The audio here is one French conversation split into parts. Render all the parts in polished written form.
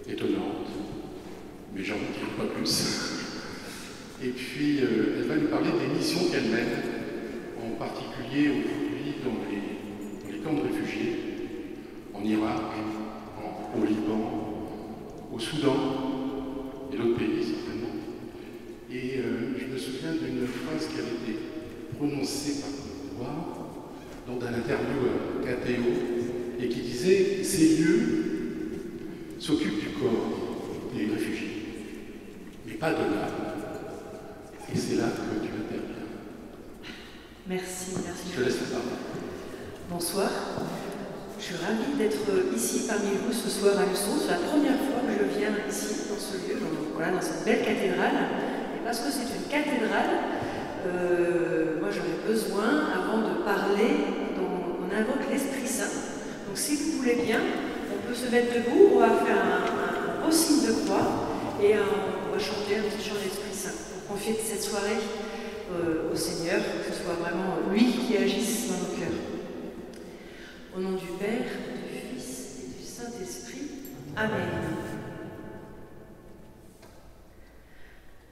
étonnante, mais j'en dirai pas plus. Et puis, elle va nous parler des missions qu'elle mène, en particulier aujourd'hui dans les camps de réfugiés, en Irak, au Liban, au Soudan et d'autres pays certainement. Et je me souviens d'une phrase qui avait été prononcée par Edouard lors d'un interview à KTO et qui disait « Ces lieux s'occupent du corps des réfugiés, mais pas de l'âme. » Et c'est là que tu interviens. Merci, merci. Je te laisse la parole. Bonsoir. Je suis ravie d'être ici parmi vous ce soir à Luçon. C'est la première fois que je viens ici, dans ce lieu, dans cette belle cathédrale. Et parce que c'est une cathédrale, moi j'aurais besoin, avant de parler, on invoque l'Esprit Saint. Donc si vous voulez bien, on peut se mettre debout, on va faire un beau signe de croix et on va chanter un petit chant de l'Esprit Saint. Pour confier cette soirée au Seigneur, que ce soit vraiment lui qui agisse dans nos cœurs. Au nom du Père, du Fils et du Saint-Esprit. Amen.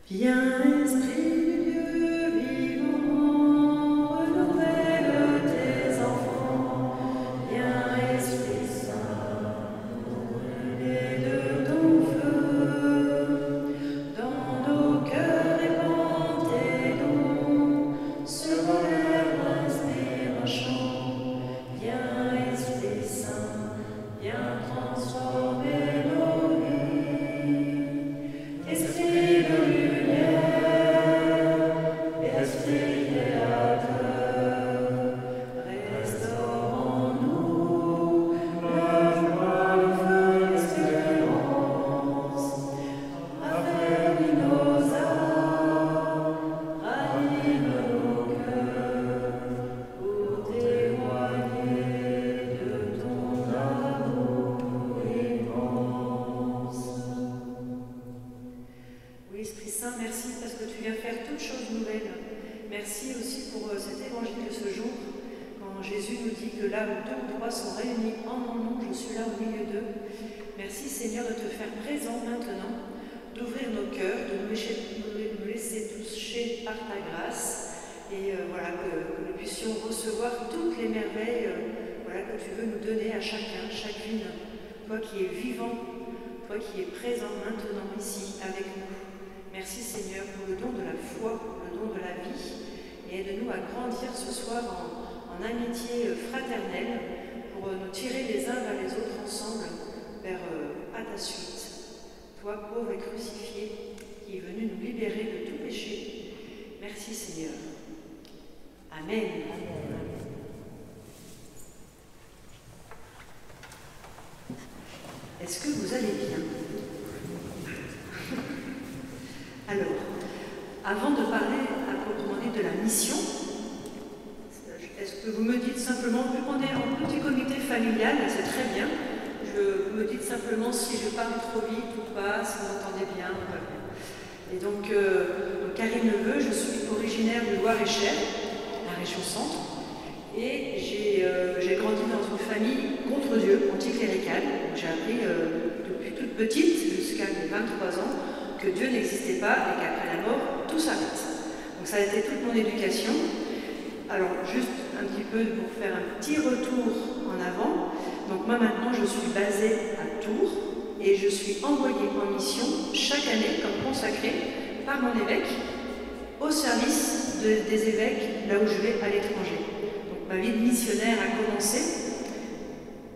Viens, Esprit du Dieu vivant, renouvelle tes enfants. Viens, Esprit Saint, brûler de ton feu. Dans nos cœurs répand tes dons, se relève, inspire un chant. Viens, Esprit Saint, viens transformer nos vies. Esprit de lumière, Esprit créateur, restaure en nous la joie, le feu, l'espérance. Raffermis nos âmes, ranime nos cœurs, pour témoigner de ton amour immense. Oui, Esprit Saint, merci parce que tu viens faire toutes choses nouvelles. Merci aussi pour cet évangile de ce jour, quand Jésus nous dit que là où deux ou trois sont réunis en mon nom, je suis là au milieu d'eux. Merci Seigneur de te faire présent maintenant, d'ouvrir nos cœurs, de nous laisser toucher par ta grâce, et voilà, que nous puissions recevoir toutes les merveilles voilà, que tu veux nous donner à chacun, chacune, toi qui es vivant, toi qui es présent maintenant ici avec nous. Merci Seigneur pour le don de la foi, pour le don de la vie, et aide-nous à grandir ce soir en amitié fraternelle pour nous tirer les uns vers les autres ensemble vers à ta suite. Toi, pauvre et crucifié, qui est venu nous libérer de tout péché. Merci Seigneur. Amen. Est-ce que vous allez bien? Alors, avant de parler à proprement dit de la mission, est-ce que vous me dites simplement, vu qu'on est en petit comité familial, c'est très bien, vous me dites simplement si je parle trop vite ou pas, si vous m'entendez bien ou pas bien. Et donc, Karine Neveu, je suis originaire du Loir-et-Cher, la région centre, et j'ai grandi dans une famille contre Dieu, anticléricale. J'ai appris depuis toute petite, jusqu'à mes 23 ans, que Dieu n'existait pas et qu'après la mort, tout s'arrête. Donc ça a été toute mon éducation. Alors, juste un petit peu pour faire un petit retour en avant. Donc moi maintenant, je suis basée à Tours et je suis envoyée en mission chaque année comme consacrée par mon évêque au service des évêques là où je vais à l'étranger. Donc ma vie de missionnaire a commencé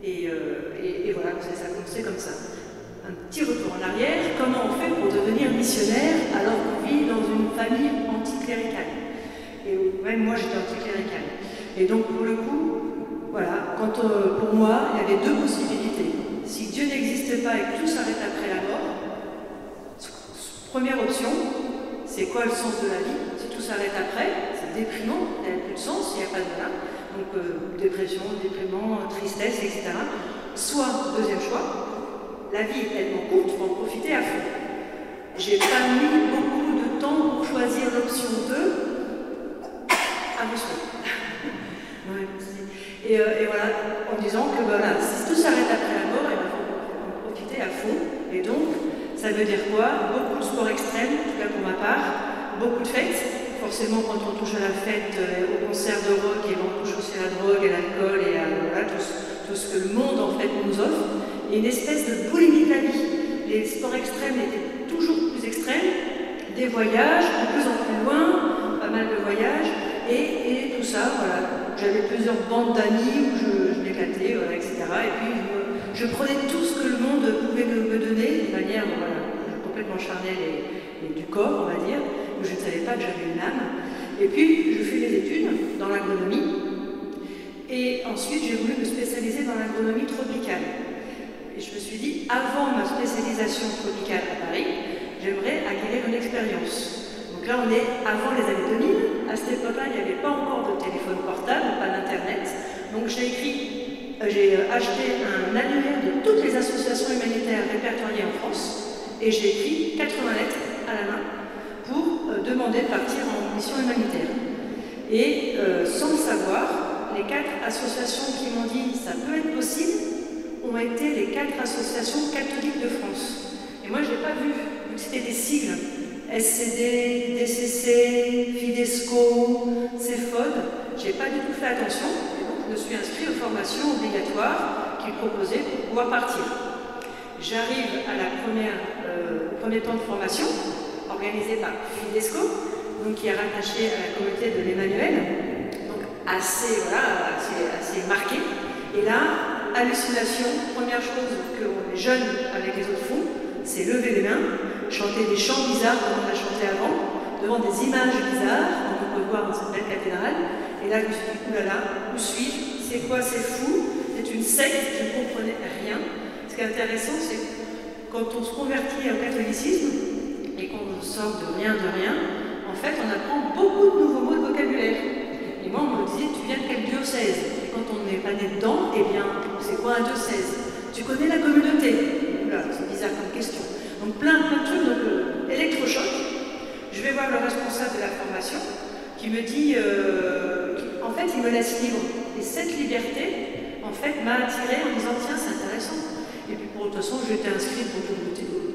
et voilà, ça a commencé comme ça. Un petit retour en arrière, comment on fait pour devenir missionnaire alors qu'on vit dans une famille anticléricale? Et même moi j'étais anticléricale. Et donc pour le coup, voilà, pour moi, il y avait deux possibilités. Si Dieu n'existait pas et que tout s'arrête après la mort, première option, c'est quoi le sens de la vie? Si tout s'arrête après, c'est déprimant, il n'y a plus de sens, il n'y a pas de là. Donc dépression, déprimant, tristesse, etc. Soit, deuxième choix, la vie est tellement courte, il faut en profiter à fond. J'ai pas mis beaucoup de temps pour choisir l'option 2. À vos souhaits. Et voilà, en disant que voilà, si tout s'arrête après la mort, il faut en profiter été à fond. Et donc, ça veut dire quoi? Beaucoup de sport extrême, en tout cas pour ma part, beaucoup de fêtes. Forcément, quand on touche à la fête, au concert de rock, et on touche aussi à la drogue, à l'alcool et à voilà, tout ce que le monde en fait nous offre. Et une espèce de boulimie de la vie. Les sports extrêmes étaient toujours plus extrêmes, des voyages de plus en plus loin, pas mal de voyages, et tout ça, voilà. J'avais plusieurs bandes d'amis où je m'éclatais, voilà, etc. Et puis je prenais tout ce que le monde pouvait me donner, de manière voilà, complètement charnelle et du corps, on va dire. Je ne savais pas que j'avais une âme. Et puis, je fais des études dans l'agronomie. Et ensuite, j'ai voulu me spécialiser dans l'agronomie tropicale. Et je me suis dit, avant ma spécialisation tropicale à Paris, j'aimerais acquérir une expérience. Donc là, on est avant les années 2000. À cette époque-là, il n'y avait pas encore de téléphone portable, pas d'Internet. Donc j'ai acheté un annuaire de toutes les associations humanitaires répertoriées en France. Et j'ai écrit 80 lettres à la main pour demander de partir en mission humanitaire. Et sans le savoir, les 4 associations qui m'ont dit « ça peut être possible » ont été les 4 associations catholiques de France. Et moi, je n'ai pas vu que c'était des sigles. SCD, DCC, Fidesco, CEFOD. Je n'ai pas du tout fait attention. Et donc, je me suis inscrite aux formations obligatoires qu'ils proposaient pour pouvoir partir. J'arrive à au premier temps de formation, organisé par Fidesco, donc qui est rattaché à la communauté de l'Emmanuel, donc assez marqué. Et là, hallucination, première chose que les jeunes avec les autres font, c'est lever les mains, chanter des chants bizarres comme on a chanté avant, devant des images bizarres, comme on peut voir dans cette belle cathédrale. Et là, je me suis dit, oulala, où suis-je? C'est quoi? C'est fou, c'est une secte, je ne comprenais rien. Ce qui est intéressant, c'est quand on se convertit au catholicisme, et qu'on sort de rien, en fait, on apprend beaucoup de nouveaux mots de vocabulaire. Et moi, on me disait, tu viens de quel diocèse? Et quand on n'est pas né dedans, eh bien, c'est quoi un diocèse? Tu connais la communauté? Oula, c'est bizarre comme question. Donc, plein de trucs, donc électrochoc. Je vais voir le responsable de la formation, qui me dit, en fait, il me laisse libre. Et cette liberté, en fait, m'a attirée en disant, tiens, c'est intéressant. Et puis, pour toute façon, j'étais inscrite pour tout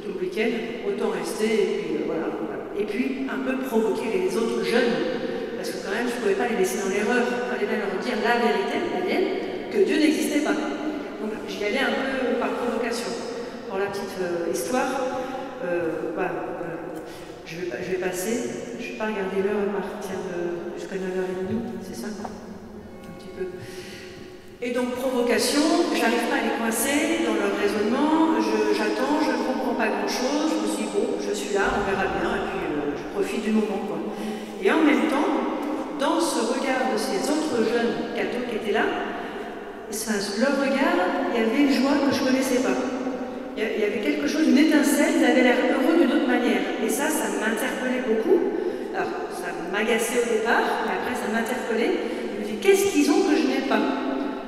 le week-end, autant rester, et puis voilà. Et puis, un peu provoquer les autres jeunes, parce que quand même, je ne pouvais pas les laisser dans l'erreur. Il fallait bien leur dire la vérité, la mienne, que Dieu n'existait pas. Donc, j'y allais un peu par provocation. Pour la petite histoire, je vais passer, je ne vais pas regarder l'heure à partir jusqu'à 9h30, c'est ça? Un petit peu. Et donc, provocation, je n'arrive pas à les coincer dans leur raisonnement, j'attends, je ne comprends pas grand-chose, je me suis dit, bon, je suis là, on verra bien, et puis je profite du moment, quoi. Et en même temps, dans ce regard de ces autres jeunes cathos qui étaient là, leur regard, il y avait une joie que je ne connaissais pas. Il y avait quelque chose, une étincelle, ils avaient l'air heureux d'une autre manière. Et ça m'interpellait beaucoup. Alors, ça m'agaçait au départ, mais après, ça m'interpellait. Je me dis, qu'est-ce qu'ils ont que je n'ai pas?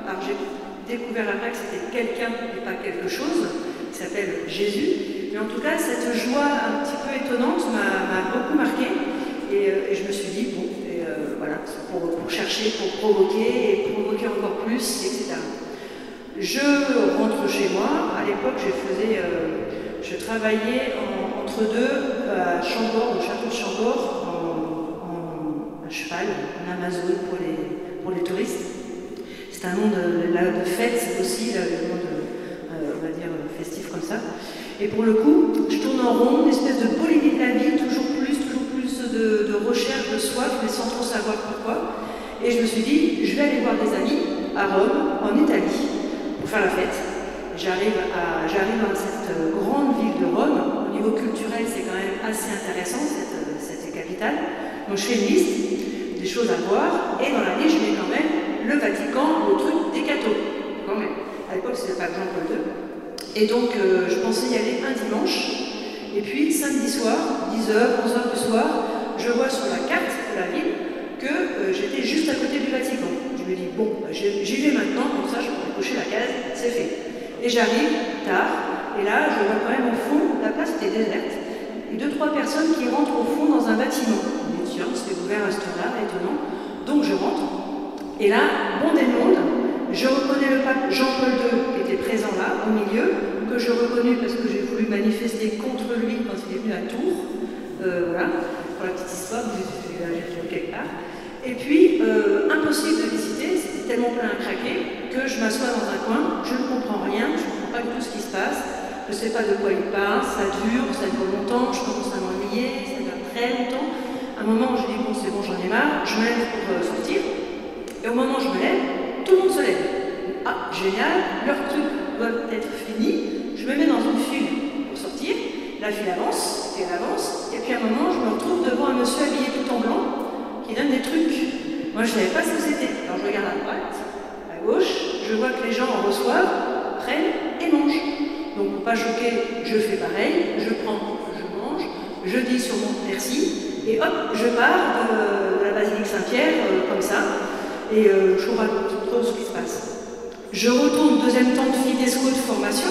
Alors, j'ai découvert après que c'était quelqu'un et pas quelque chose, qui s'appelle Jésus. Mais en tout cas, cette joie un petit peu étonnante m'a beaucoup marquée. Et je me suis dit, bon, voilà, pour chercher, pour provoquer, et provoquer encore plus, etc. Je rentre chez moi. À l'époque, je travaillais entre deux à Chambord, au château de Chambord, à cheval, en Amazone pour les touristes. C'est un monde de fête aussi, le monde, on va dire, festif comme ça. Et pour le coup, je tourne en rond, une espèce de boulimie de la vie, toujours plus de recherche, de soif, mais sans trop savoir pourquoi. Et je me suis dit, je vais aller voir des amis à Rome, en Italie, pour faire la fête. J'arrive dans cette grande ville de Rome. Au niveau culturel, c'est quand même assez intéressant, cette capitale. Donc je fais une liste des choses à voir, et dans la liste, je mets quand même le Vatican, le truc des cathos. Quand même. À l'époque, c'était pas Jean-Paul II. Et donc, je pensais y aller un dimanche. Et puis, samedi soir, 10h, 11h du soir, je vois sur la carte de la ville que j'étais juste à côté du Vatican. Je me dis, bon, j'y vais maintenant, comme ça, je pourrais cocher la case, c'est fait. Et j'arrive tard, et là, je vois quand même au fond, la place était déserte, et 2-3 personnes qui rentrent au fond dans un bâtiment. Je me dis, tiens, c'était ouvert à cette heure-là, étonnant. Donc, je rentre, et là, bon des mondes, je reconnais le pape Jean-Paul II qui était présent là, au milieu, que je reconnus parce que j'ai voulu manifester contre lui quand il est venu à Tours. Voilà, pour la petite histoire, j'ai trouvé quelque part. Et puis, impossible de visiter, c'était tellement plein à craquer que je m'assois dans un coin, je ne comprends rien, je ne comprends pas du tout ce qui se passe, je ne sais pas de quoi il parle, ça dure longtemps, je commence à m'ennuyer, ça dure très longtemps. À un moment, je dis bon, c'est bon, j'en ai marre, je me lève pour sortir, et au moment où je me lève, tout le monde se lève. Ah, génial, leur truc doit être fini, je me mets dans une file pour sortir, la file avance, et elle avance, et puis à un moment, je me retrouve devant un monsieur habillé tout en blanc, qui donne des trucs. Moi, je ne savais pas ce que c'était. Alors, je regarde à droite, à gauche, je vois que les gens en reçoivent, prennent et mangent. Donc, pour ne pas choquer, je fais pareil, je prends, je mange, je dis sur mon merci, et hop, je pars de la basilique Saint-Pierre, comme ça, et je ne vois pas trop ce qui se passe. Je retourne deuxième temps de Fidesco de formation,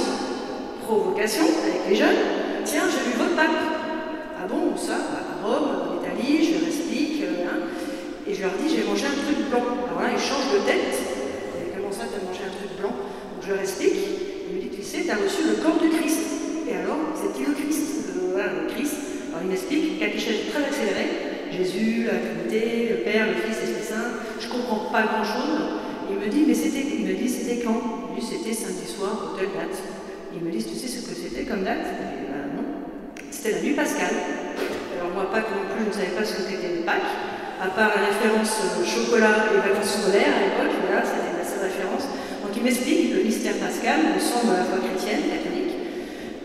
provocation, avec les jeunes. Tiens, j'ai vu votre pape. Ah bon, ça, à Rome, en Italie, je leur explique, et je leur dis, j'ai mangé un truc blanc. Alors là, ils changent de tête. Et comment ça, tu as mangé un truc blanc? Donc je leur explique. Ils me disent, tu sais, tu as reçu le corps du Christ. Et alors, c'est-il le Christ? Voilà, le Christ. Alors il m'explique, catéchèse très accéléré. Jésus, la Trinité, le Père, le Fils, l'Esprit Saint. Je ne comprends pas grand-chose. Il me dit, mais c'était quand? Lui, c'était samedi soir, telle date. Il me dit, tu sais ce que c'était comme date? Non. C'était la nuit pascale. Alors moi, Pâques non plus, je ne savais pas ce que c'était les Pâques. À part la référence chocolat et vacances scolaires à l'époque, voilà, c'était la seule référence. Donc il m'explique le mystère pascal, le sang de la foi chrétienne, catholique,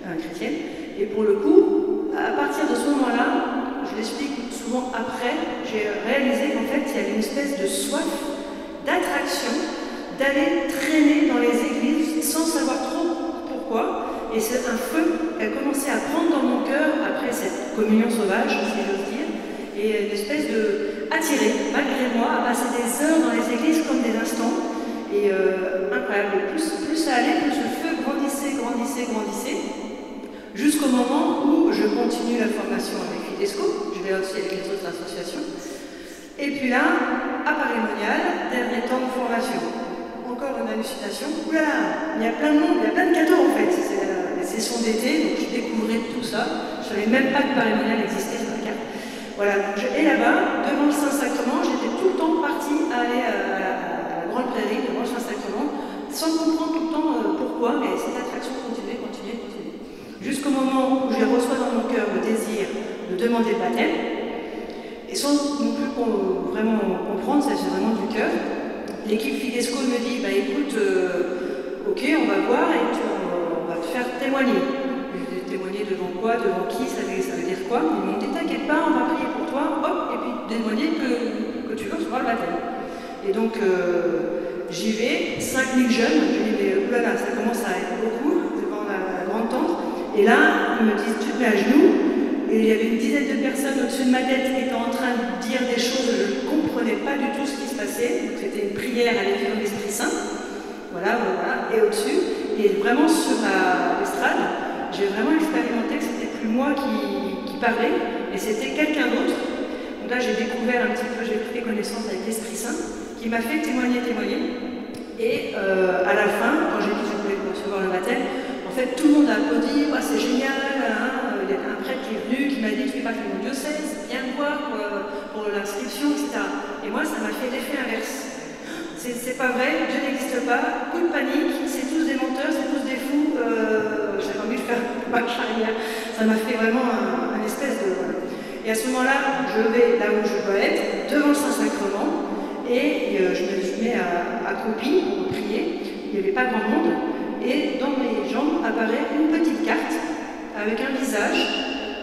chrétienne. Et pour le coup, à partir de ce moment-là, je l'explique souvent après, j'ai réalisé qu'en fait, il y avait une espèce de soif, d'attraction, d'aller traîner dans les églises sans savoir trop pourquoi. Et c'est un feu qui a commencé à prendre dans mon cœur après cette communion sauvage, si j'ose dire, et une espèce de attiré, malgré moi, à passer des heures dans les églises comme des instants. Et incroyable, plus ça allait, plus le feu grandissait, jusqu'au moment où je continue la formation avec Fidesco, je vais aussi avec les autres associations. Et puis là, à Paris-Monial, dernier temps de formation. Encore une hallucination. Oulala, il y a plein de monde, il y a plein de cadeaux en fait. C'est la session d'été, donc je découvrais tout ça. Je ne savais même pas que Paris-Monial existait sur la carte. Voilà, et là-bas, devant le Saint-Sacrement, j'étais tout le temps partie à aller à la Grande Prairie, devant le Saint-Sacrement, sans comprendre tout le temps pourquoi, mais cette attraction continuait. Jusqu'au moment où je reçois dans mon cœur le désir de demander le baptême, et sans non plus vraiment comprendre, ça c'est vraiment du cœur. L'équipe Fidesco me dit, bah écoute, ok, on va voir et on va te faire témoigner. Témoigner devant quoi, devant qui, ça veut dire quoi? Ils m'ont dit, t'inquiète pas, on va prier pour toi, hop, et puis témoigner que tu veux recevoir le baptême. Et donc, j'y vais, 5000 jeunes, je dis, mais oulala, ça commence à être beaucoup, devant la grande tente. Et là, ils me disent, tu te mets à genoux, et il y avait une dizaine de personnes au-dessus de ma tête qui étaient en train de dire des choses, je ne comprenais pas du tout ce qui se passait. Donc, c'était une prière à l'effet de l'Esprit Saint, voilà, et au-dessus, et vraiment sur l'estrade, j'ai vraiment expérimenté que c'était plus moi qui parlais, et c'était quelqu'un d'autre. Donc là, j'ai découvert un petit peu, j'ai pris connaissance avec l'Esprit Saint, qui m'a fait témoigner. Et à la fin, quand j'ai dit que je voulais recevoir le baptême, en fait, tout le monde a applaudi, oh, c'est génial, hein. Il y a un prêtre qui est venu, qui m'a dit, tu fais partie de mon diocèse, viens me voir pour l'inscription, etc. Et moi, ça m'a fait l'effet inverse. C'est pas vrai, Dieu n'existe pas, coup de panique, c'est tous des menteurs, c'est tous des fous, j'avais envie de faire marche arrière. Ça m'a fait vraiment un espèce de... Et à ce moment-là, je vais là où je dois être, devant le Saint-Sacrement, et je me mets accroupie pour prier, il n'y avait pas grand monde, et dans mes jambes apparaît une petite carte avec un visage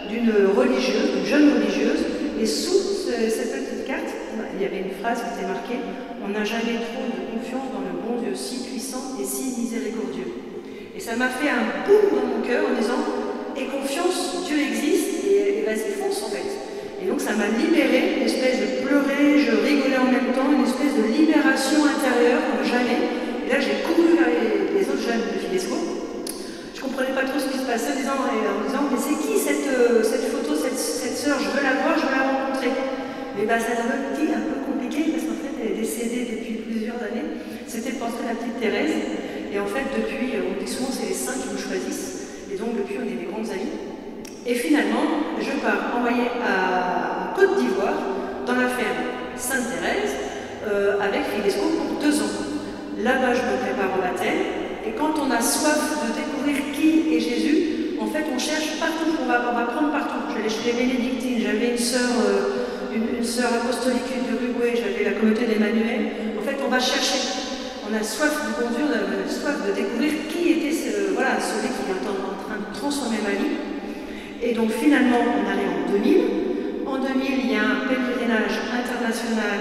d'une religieuse, d'une jeune religieuse, et sous cette petite carte, il y avait une phrase qui était marquée, on n'a jamais trop de confiance dans le bon Dieu si puissant et si miséricordieux. Et ça m'a fait un boum dans mon cœur en disant, et confiance, Dieu existe, et vas-y, fonce en fait. Et donc ça m'a libérée, une espèce de pleurer, je rigolais en même temps, une espèce de libération intérieure comme jamais. Et là j'ai couru vers les autres jeunes de Fidesco. Je ne comprenais pas trop ce qui se passait en disant mais c'est qui cette photo, cette sœur, je veux la voir, je veux la rencontrer. Mais bah, ça m'a été un peu compliqué parce qu'en fait elle est décédée depuis plusieurs années. C'était le portrait de la petite Thérèse. Et en fait, depuis, on dit souvent c'est les saints qui nous choisissent. Et donc, depuis, on est des grands amis. Et finalement, je pars envoyer à Côte d'Ivoire, dans la ferme Sainte-Thérèse, avec Fidesco pour 2 ans. Là-bas, je me prépare au baptême. Et quand on a soif de découvrir qui est Jésus, en fait, on cherche partout. On va prendre partout. J'allais chez les bénédictines, j'avais une sœur apostolique d'Uruguay, j'avais la communauté d'Emmanuel. En fait, on va chercher. On a soif du bon Dieu, on a soif de découvrir qui était celui qui est en train de transformer ma vie. Et donc finalement, on arrive en 2000. En 2000, il y a un pèlerinage international,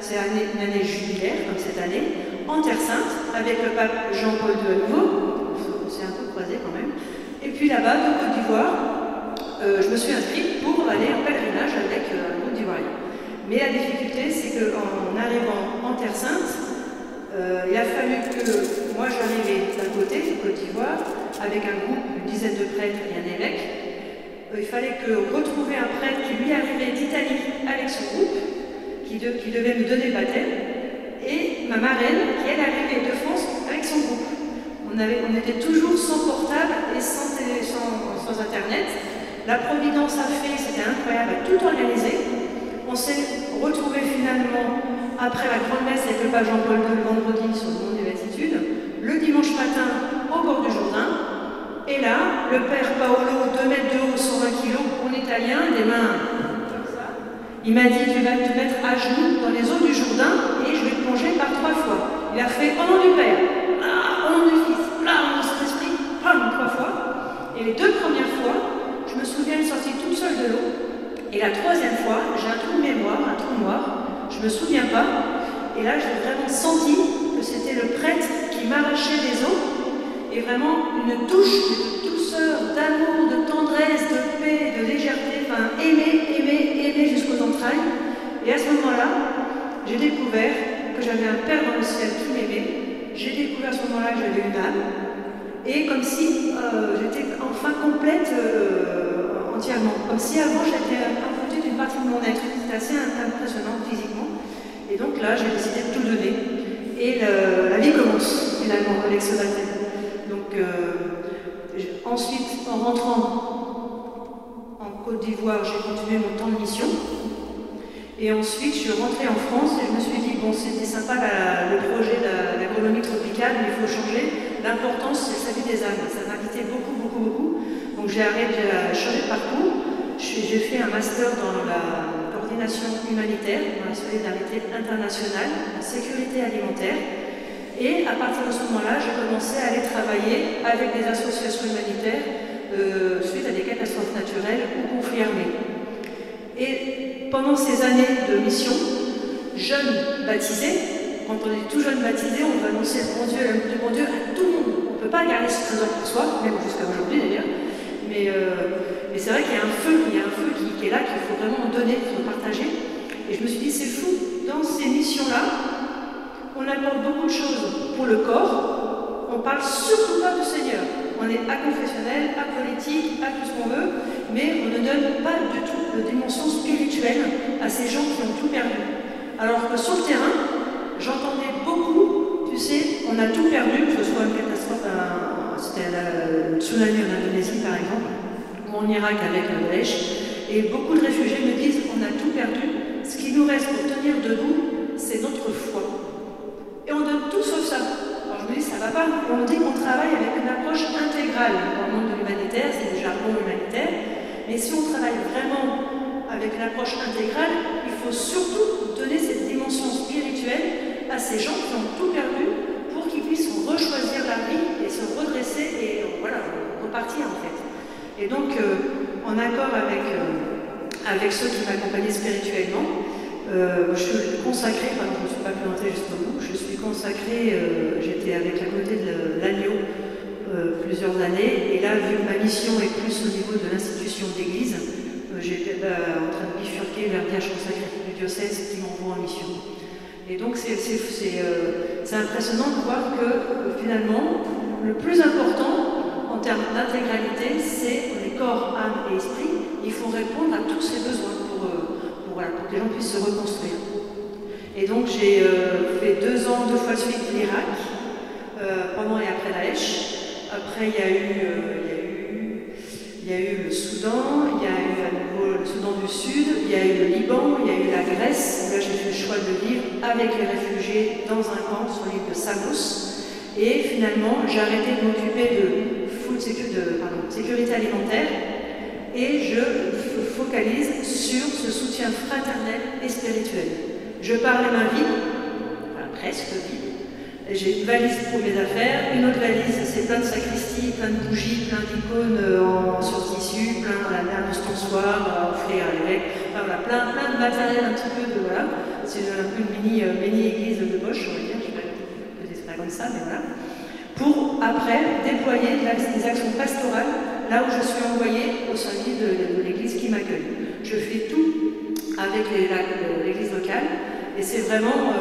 c'est une année jubilaire, comme cette année, en Terre Sainte, avec le pape Jean-Paul II à nouveau. On s'est un peu croisés quand même. Et puis là-bas, de Côte d'Ivoire, je me suis inscrite pour aller en pèlerinage avec un groupe d'Ivoiriens. Mais la difficulté, c'est qu'en arrivant en Terre Sainte, il a fallu que moi j'arrivais d'un côté, de Côte d'Ivoire, avec un groupe, une dizaine de prêtres et un évêque. Il fallait retrouver un prêtre qui lui arrivait d'Italie avec son groupe, qui devait me donner le baptême, et ma marraine qui elle arrivait de France avec son groupe. On était toujours sans portable et sans internet. La Providence a fait, c'était incroyable, a tout organisé. On s'est retrouvés finalement après la grande messe avec le pape Jean-Paul II le vendredi sur le mont des Béatitudes, le dimanche matin au bord du Jourdain. Et là, le père Paolo, 2 mètres de haut, 120 kg, en italien, des mains comme ça. Il m'a dit, tu vas te mettre à genoux dans les eaux du Jourdain et je vais te plonger par 3 fois. Il a fait au nom du Père, au nom du Fils, au nom du Saint-Esprit, 3 fois. Et les 2 premières fois, je me souviens de sortir toute seule de l'eau. Et la 3e fois, j'ai un trou de mémoire, un trou noir, je ne me souviens pas. Et là, j'ai vraiment senti que c'était le prêtre qui m'arrachait des eaux. Et vraiment une touche de douceur, d'amour, de tendresse, de paix, de légèreté, enfin aimer jusqu'aux entrailles. Et à ce moment-là, j'ai découvert que j'avais un Père dans le ciel qui m'aimait. J'ai découvert à ce moment-là que j'avais une âme. Et comme si j'étais enfin complète entièrement. Comme si avant j'étais amputée d'une partie de mon être. C'était assez impressionnant physiquement. Et donc là, j'ai décidé de tout donner. Et la vie commence finalement avec ce baptême. Donc, ensuite, en rentrant en Côte d'Ivoire, j'ai continué mon temps de mission. Et ensuite, je suis rentrée en France et je me suis dit, bon, c'était sympa le projet de l'agronomie tropicale, mais il faut changer. L'important, c'est celui des âmes. Ça m'a quitté beaucoup. Donc, j'ai changé de parcours. J'ai fait un master dans la coordination humanitaire, dans la solidarité internationale, en sécurité alimentaire. Et à partir de ce moment-là, j'ai commencé à aller travailler avec des associations humanitaires suite à des catastrophes naturelles ou conflits armés. Et pendant ces années de mission, jeune baptisé, quand on est tout jeune baptisé, on va annoncer le bon Dieu, l'amour du bon Dieu à tout le monde. On ne peut pas garder ce trésor pour soi, même jusqu'à aujourd'hui d'ailleurs. Mais c'est vrai qu'il y a un feu qui est là, qu'il faut vraiment donner, qu'il faut partager. Et je me suis dit, c'est fou, dans ces missions-là, on apporte beaucoup de choses pour le corps, on parle surtout pas du Seigneur. On est aconfessionnel, apolitique, à tout ce qu'on veut, mais on ne donne pas du tout de dimension spirituelle à ces gens qui ont tout perdu. Alors que sur le terrain, j'entendais beaucoup, tu sais, on a tout perdu, que ce soit une catastrophe, c'était le tsunami en Indonésie par exemple, ou en Irak avec le Daesh, et beaucoup de réfugiés me disent on a tout perdu, ce qui nous reste pour tenir debout, c'est notre foi. Et on donne tout sauf ça. Alors je me dis, ça va pas. On dit qu'on travaille avec une approche intégrale. Dans le monde de l'humanitaire, c'est du jargon humanitaire. Mais si on travaille vraiment avec une approche intégrale, il faut surtout donner cette dimension spirituelle à ces gens qui ont tout perdu pour qu'ils puissent rechoisir la vie et se redresser et repartir en fait. Et donc, en accord avec ceux qui m'accompagnaient spirituellement, je suis consacrée, je ne me suis pas présentée jusqu'au bout, je suis consacrée, j'étais avec la communauté de l'Agneau plusieurs années, et là, vu que ma mission est plus au niveau de l'institution d'église, j'étais en train de bifurquer vers le consacré du diocèse qui m'envoie en mission. Et donc, c'est impressionnant de voir que finalement, le plus important en termes d'intégralité, c'est les corps, âme et esprit. Il faut répondre à tous ces besoins pour que les gens puissent se reconstruire. Et donc j'ai fait 2 ans, 2 fois de suite l'Irak, pendant et après Daesh. Après, il y a eu le Soudan, il y a eu à nouveau le Soudan du Sud, il y a eu le Liban, il y a eu la Grèce. Là, j'ai fait le choix de vivre avec les réfugiés dans un camp sur l'île de Samos. Et finalement, j'ai arrêté de m'occuper de sécurité alimentaire et je me focalise sur ce soutien fraternel et spirituel. Je pars les mains vides, enfin presque vides. J'ai une valise pour mes affaires, une autre valise, c'est plein de sacristies, plein de bougies, plein d'icônes sur tissu, plein de stensoirs à offrir à l'évêque, enfin, voilà, plein de matériel un petit peu de voilà. C'est un peu une mini-église de poche, on va dire, je ne sais pas peut-être pas comme ça, mais voilà. Pour après déployer des actions pastorales là où je suis envoyée au service de l'église qui m'accueille. Je fais tout avec l'église locale et c'est vraiment.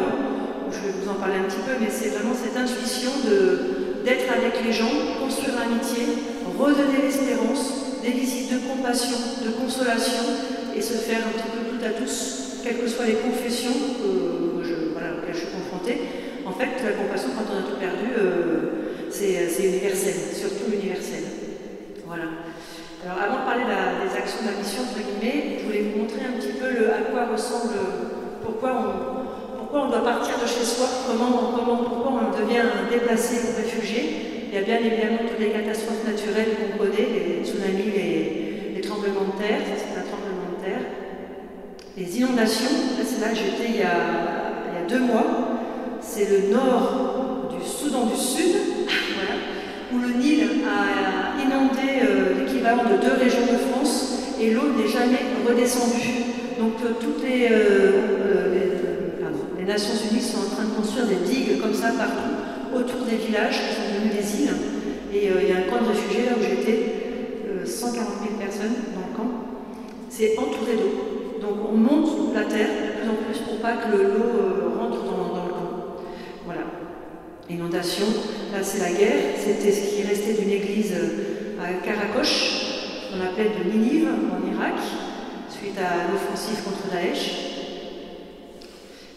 Je vais vous en parler un petit peu, mais c'est vraiment cette intuition d'être avec les gens, construire l'amitié, redonner l'espérance, des visites de compassion, de consolation, et se faire un petit peu tout à tous, quelles que soient les confessions auxquelles je suis confrontée. En fait, la compassion, quand on a tout perdu, c'est universel, surtout universel. Voilà. Alors, avant de parler des actions de la mission, entre guillemets, je voulais vous montrer un petit peu à quoi ressemble, pourquoi on doit partir de chez soi, pourquoi on devient un déplacé ou réfugié. Il y a bien évidemment toutes les catastrophes naturelles qu'on connaît, les tsunamis, les tremblements de terre, c'est un tremblement de terre, les inondations. Là, c'est là que j'étais il y a 2 mois. C'est le nord du Soudan du Sud, voilà, où le Nil a inondé l'équivalent de 2 régions de France et l'eau n'est jamais redescendue. Donc toutes les Nations Unies sont en train de construire des digues comme ça partout, autour des villages qui sont devenus des îles. Et il y a un camp de réfugiés là où j'étais, 140 000 personnes dans le camp. C'est entouré d'eau. Donc on monte la terre de plus en plus pour pas que l'eau rentre dans le camp. Voilà. Inondation, là c'est la guerre. C'était ce qui restait d'une église à Karakosh, qu'on appelle de Ninive en Irak, suite à l'offensive contre Daesh.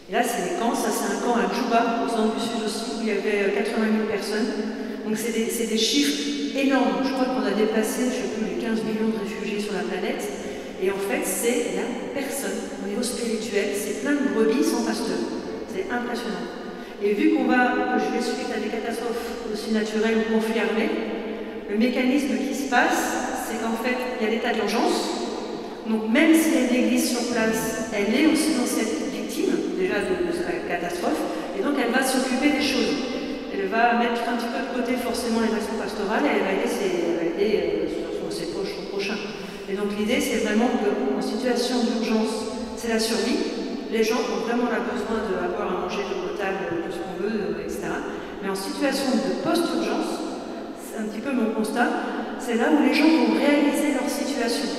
Et là, c'est les camps, ça c'est un camp à Djouba, au Soudan du Sud aussi, où il y avait 80 000 personnes. Donc c'est des chiffres énormes. Je crois qu'on a dépassé, je ne sais plus, les 15 millions de réfugiés sur la planète. Et en fait, il n'y a personne. Au niveau spirituel, c'est plein de brebis sans pasteur. C'est impressionnant. Et vu qu'on je vais suite à des catastrophes aussi naturelles ou conflits armés, le mécanisme qui se passe, c'est qu'en fait, il y a l'état d'urgence. Donc même s'il y a une église sur place, elle est aussi dans cette victime, déjà de cette catastrophe, et donc elle va s'occuper des choses. Elle va mettre un petit peu de côté forcément les actions pastorales et elle va aider ses prochains. Et donc l'idée, c'est vraiment qu'en situation d'urgence, c'est la survie. Les gens ont vraiment besoin d'avoir à manger, de potable, tout ce qu'on veut, etc. Mais en situation de post-urgence, c'est un petit peu mon constat, c'est là où les gens vont réaliser leur situation.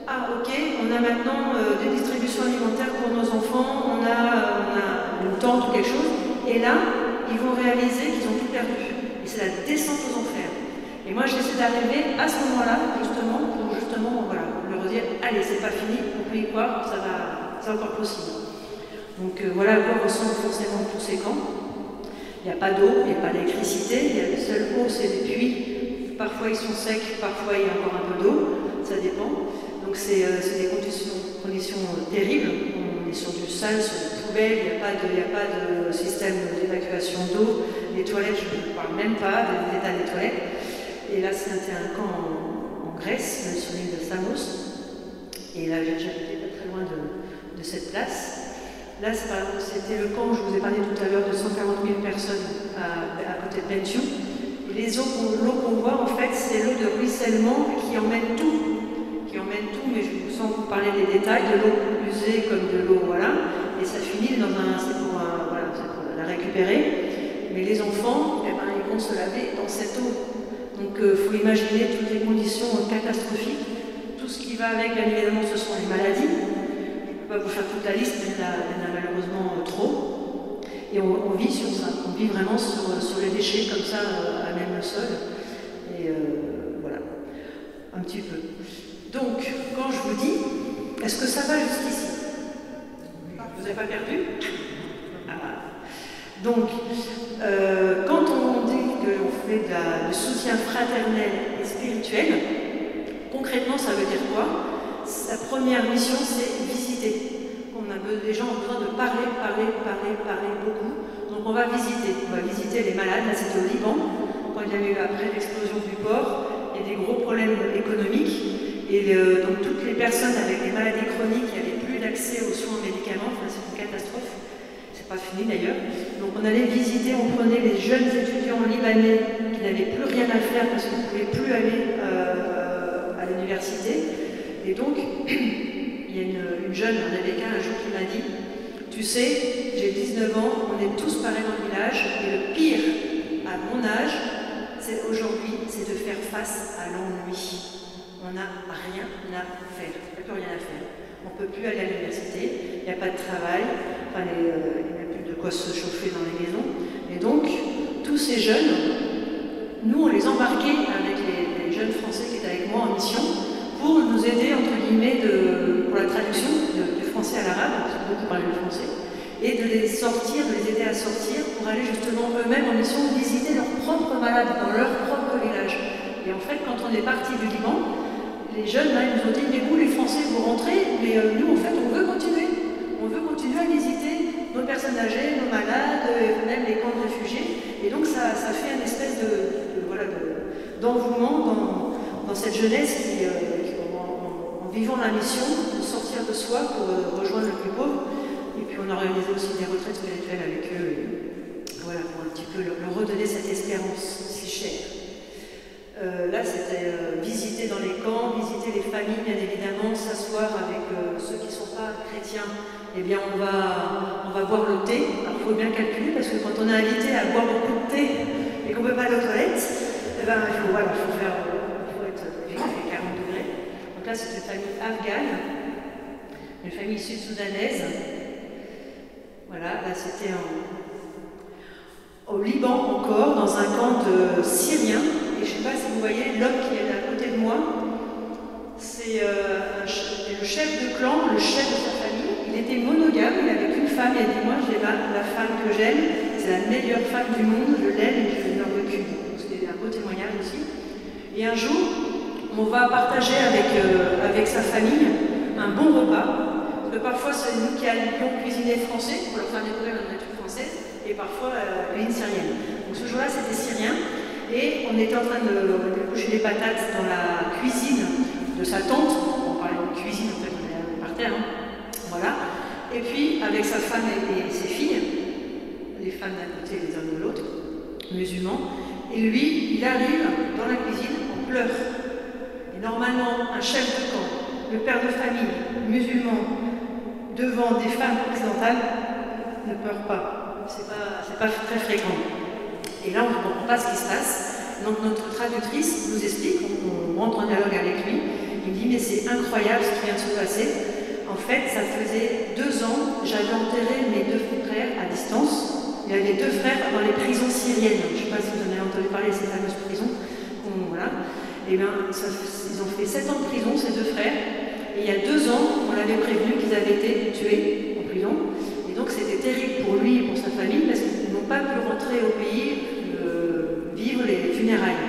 Ah ok, on a maintenant des distributions alimentaires pour nos enfants, on a une tente ou quelque chose, et là, ils vont réaliser qu'ils ont tout perdu. Et c'est la descente aux enfers. Et moi, j'essaie d'arriver à ce moment-là, justement, pour voilà, leur dire, allez, c'est pas fini, on peut y croire, c'est encore possible. Donc voilà à quoi ressemblent forcément tous ces camps. Il n'y a pas d'eau, il n'y a pas d'électricité, la seule eau, c'est des puits. Parfois, ils sont secs, parfois, il y a encore un peu d'eau, ça dépend. Donc c'est des conditions terribles. On est sur du sale, sur des poubelles, il n'y a pas de système d'évacuation d'eau. Les toilettes, je ne parle même pas de l'état des toilettes. Et là, c'était un camp en Grèce, sur l'île de Samos. Et là, j'habitais pas très loin de cette place. Là, c'était le camp, je vous ai parlé tout à l'heure, de 140 000 personnes à côté de Bentiu. Et l'eau qu'on voit, en fait, c'est l'eau de ruissellement qui emmène tout, mais je sens vous parler des détails, de l'eau usée comme de l'eau, voilà, et ça finit c'est pour la récupérer. Mais les enfants, ils vont se laver dans cette eau. Donc il faut imaginer toutes les conditions catastrophiques. Tout ce qui va avec, bien évidemment, ce sont les maladies. Je ne peux pas vous faire toute la liste, mais il y en a malheureusement trop. Et on vit sur ça, on vit vraiment sur les déchets comme ça, à même le sol. Et voilà, un petit peu. Donc, quand je vous dis, est-ce que ça va jusqu'ici? Vous n'avez pas perdu? Donc, quand on fait du soutien fraternel et spirituel. Concrètement, ça veut dire quoi? Sa première mission, c'est visiter. Les gens ont besoin de parler beaucoup. Donc on va visiter les malades. Là, c'était au Liban, quand il y a eu après l'explosion du port, il y a des gros problèmes économiques. Et donc toutes les personnes avec des maladies chroniques, il n'y avait plus d'accès aux soins aux médicaments. Enfin, c'est une catastrophe. C'est pas fini d'ailleurs. Donc on allait visiter, on prenait les jeunes étudiants libanais qui n'avaient plus rien à faire parce qu'ils ne pouvaient plus aller à l'université. Et donc, il y a une jeune, un Rebecca, un jour qui m'a dit « Tu sais, j'ai 19 ans, on est tous pareils dans le village, et le pire, à mon âge, c'est aujourd'hui, c'est de faire face à l'ennui. On n'a rien à faire, il n'y a plus rien à faire. On ne peut plus aller à l'université, il n'y a pas de travail, enfin, il n'y a plus de quoi se chauffer dans les maisons. Et donc, tous ces jeunes, nous, on les embarquait avec les jeunes Français qui étaient avec moi en mission, pour nous aider, entre guillemets, pour la traduction du français à l'arabe, parce que beaucoup parlaient le français, et de les aider à sortir pour aller justement eux-mêmes en mission visiter leurs propres malades dans leur propre village. Et en fait, quand on est parti du Liban, les jeunes, là, ils nous ont dit « Mais vous, les Français, vous rentrez, mais nous, en fait, on veut continuer. On veut continuer à visiter nos personnes âgées, nos malades, même les camps de réfugiés. » Et donc, ça fait une espèce d'engouement dans cette jeunesse qui en vivant la mission, de sortir de soi pour rejoindre le plus pauvre. Et puis on a organisé aussi des retraites spirituelles avec eux, voilà, pour un petit peu leur redonner cette espérance si chère. Là, c'était visiter dans les camps, visiter les familles, bien évidemment, s'asseoir avec ceux qui ne sont pas chrétiens. Eh bien, on va boire le thé. Alors, il faut bien calculer, parce que quand on est invité à boire beaucoup de thé et qu'on ne peut pas aller aux toilettes, eh ben, il faut être avec 40 degrés. Donc là, c'est une famille afghane, une famille sud-soudanaise. Voilà, là, c'était au Liban encore, dans un camp de Syriens. Et je ne sais pas si vous voyez, l'homme qui est à côté de moi, c'est le chef de clan, le chef de sa famille. Il était monogame, il avait qu'une femme. Il a dit « Moi, j'ai la femme que j'aime, c'est la meilleure femme du monde, je l'aime et je ne leur veux qu'une. » C'était un beau témoignage aussi. Et un jour, on va partager avec sa famille un bon repas. Parce que parfois, c'est nous qui allions cuisiner français pour leur faire découvrir la nourriture française, et parfois une syrienne. Donc ce jour-là, c'était syrien. Et on était en train de coucher les patates dans la cuisine de sa tante. On parlait de cuisine, en fait, on est par terre. Hein. Voilà. Et puis, avec sa femme et ses filles, les femmes d'un côté et les hommes de l'autre, musulmans. Et lui, il arrive dans la cuisine en pleurs. Et normalement, un chef de camp, le père de famille, musulman, devant des femmes occidentales, ne pleure pas. C'est pas très fréquent. Et là, on ne comprend pas ce qui se passe. Donc notre traductrice nous explique, on rentre en dialogue avec lui, il me dit « Mais c'est incroyable ce qui vient de se passer. En fait, ça faisait 2 ans, j'avais enterré mes 2 frères à distance. Il y avait 2 frères dans les prisons syriennes. Je ne sais pas si vous en avez entendu parler de ces fameuses prisons. Voilà. Et bien, ils ont fait 7 ans de prison, ces 2 frères. Et il y a 2 ans, on l'avait prévenu qu'ils avaient été tués en prison. Et donc c'était terrible pour lui et pour sa famille parce qu'ils n'ont pas pu rentrer au pays, vivre les funérailles.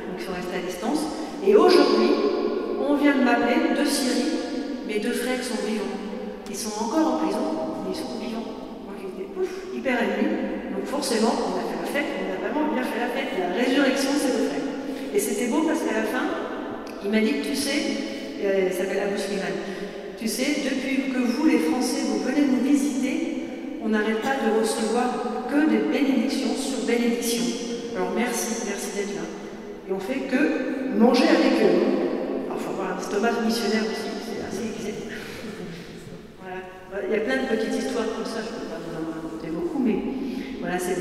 Donc ils sont restés à distance. Et aujourd'hui, on vient de m'appeler de Syrie. Mes 2 frères sont vivants. Ils sont encore en prison, mais ils sont vivants. Donc j'étais hyper ému. Donc forcément, on a fait la fête, on a vraiment bien fait la fête, la résurrection de ces 2 frères. Et c'était beau parce qu'à la fin, il m'a dit, tu sais, il s'appelle Abou Slimane, tu sais, depuis que vous, les Français, vous venez nous visiter, on n'arrête pas de recevoir que des bénédictions sur bénédictions. Alors merci d'être là. Et on fait que manger avec eux. Alors il faut avoir un estomac missionnaire aussi, c'est assez aiguisé. Voilà. Il y a plein de petites histoires comme ça, je ne peux pas vous en raconter beaucoup, mais voilà, c'est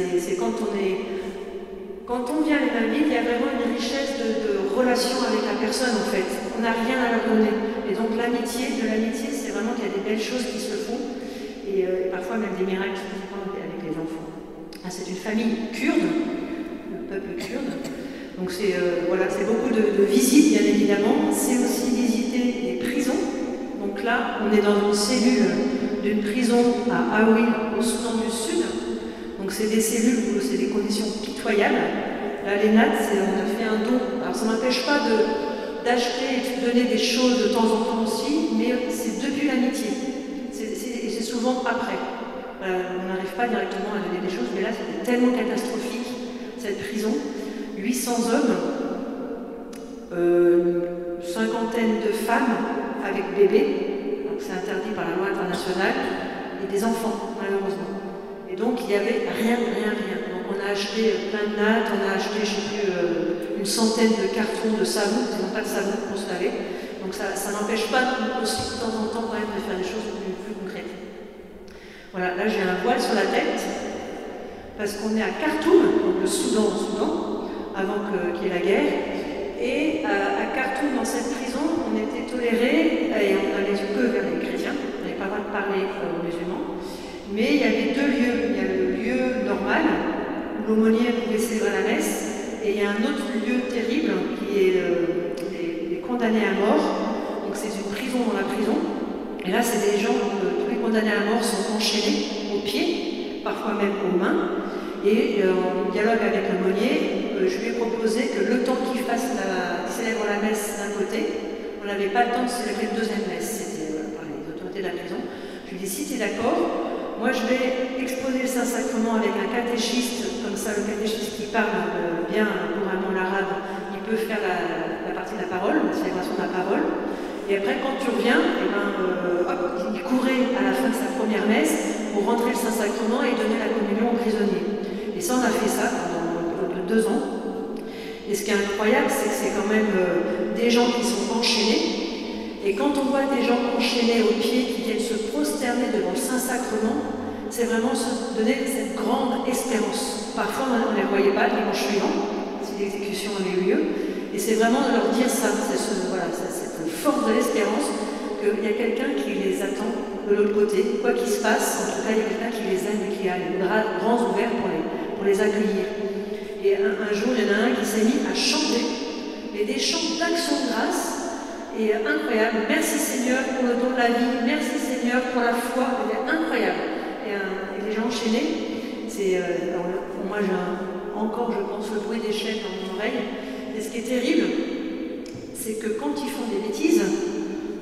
quand on vient à l'Évangile, il y a vraiment une richesse de relation avec la personne en fait. On n'a rien à leur donner. Et donc de l'amitié, c'est vraiment qu'il y a des belles choses qui se font et parfois même des miracles qui se font avec les enfants. Ah, c'est une famille kurde, le peuple kurde. Donc c'est beaucoup de visites bien évidemment. C'est aussi visiter des prisons. Donc là, on est dans une cellule d'une prison à Awil, au Soudan du Sud. Donc c'est des cellules où c'est des conditions pitoyables. Là, les nattes, on a fait un don. Alors, ça ne m'empêche pas d'acheter et de donner des choses de temps en temps aussi, mais c'est depuis l'amitié. Et c'est souvent après. On n'arrive pas directement à donner des choses, mais là, c'était tellement catastrophique, cette prison. 800 hommes, une cinquantaine de femmes avec bébés, donc c'est interdit par la loi internationale, et des enfants, malheureusement. Et donc, il n'y avait rien. Donc, on a acheté plein de nattes, on a acheté, je ne sais plus, une centaine de cartons de savon, ils n'ont pas de savon pour se laver. Donc, ça n'empêche pas aussi de temps en temps quand même de faire des choses plus concrètes. Voilà, là, j'ai un voile sur la tête, parce qu'on est à Khartoum, donc le Soudan, avant qu'il y ait la guerre. Et à Khartoum, dans cette prison, on était tolérés, et on allait que vers les chrétiens, on n'avait pas le droit de parler aux musulmans. Mais il y avait deux lieux. Il y a le lieu normal, où l'aumônier pouvait célébrer la messe, et il y a un autre lieu terrible, qui est les condamnés à mort. Donc c'est une prison dans la prison. Et là, c'est des gens, tous les condamnés à mort sont enchaînés aux pieds, parfois même aux mains. Et en dialogue avec l'aumônier, je lui ai proposé que le temps qu'il célèbre la messe d'un côté, on n'avait pas le temps de célébrer une deuxième messe, c'était par les autorités de la prison. Je lui ai dit, si tu es d'accord, moi je vais exposer le Saint-Sacrement avec un catéchiste, comme ça le catéchiste qui parle bien couramment l'arabe, il peut faire la partie de la parole, la célébration de la parole. Et après, quand tu reviens, il courait à la fin de sa première messe pour rentrer le Saint-Sacrement et donner la communion aux prisonniers. Et ça, on a fait ça pendant 2 ans. Et ce qui est incroyable, c'est que c'est quand même des gens qui sont enchaînés. Et quand on voit des gens enchaînés aux pieds qui viennent se prosterner devant le Saint-Sacrement, c'est vraiment se donner cette grande espérance. Parfois, on ne les voyait pas dimanche suivant, si l'exécution avait eu lieu. Et c'est vraiment de leur dire ça, cette force de l'espérance, qu'il y a quelqu'un qui les attend de l'autre côté. Quoi qu'il se passe, en tout cas, il y a quelqu'un qui les aime et qui a les bras grands ouverts pour les accueillir. Et un jour, il y en a un qui s'est mis à chanter, et des chants d'action de grâce, et incroyable. Merci Seigneur pour le don de la vie, merci Seigneur pour la foi, c'est incroyable. Et les gens enchaînés, moi j'ai encore, je pense, le bruit des chaînes dans mon oreille. Et ce qui est terrible, c'est que quand ils font des bêtises,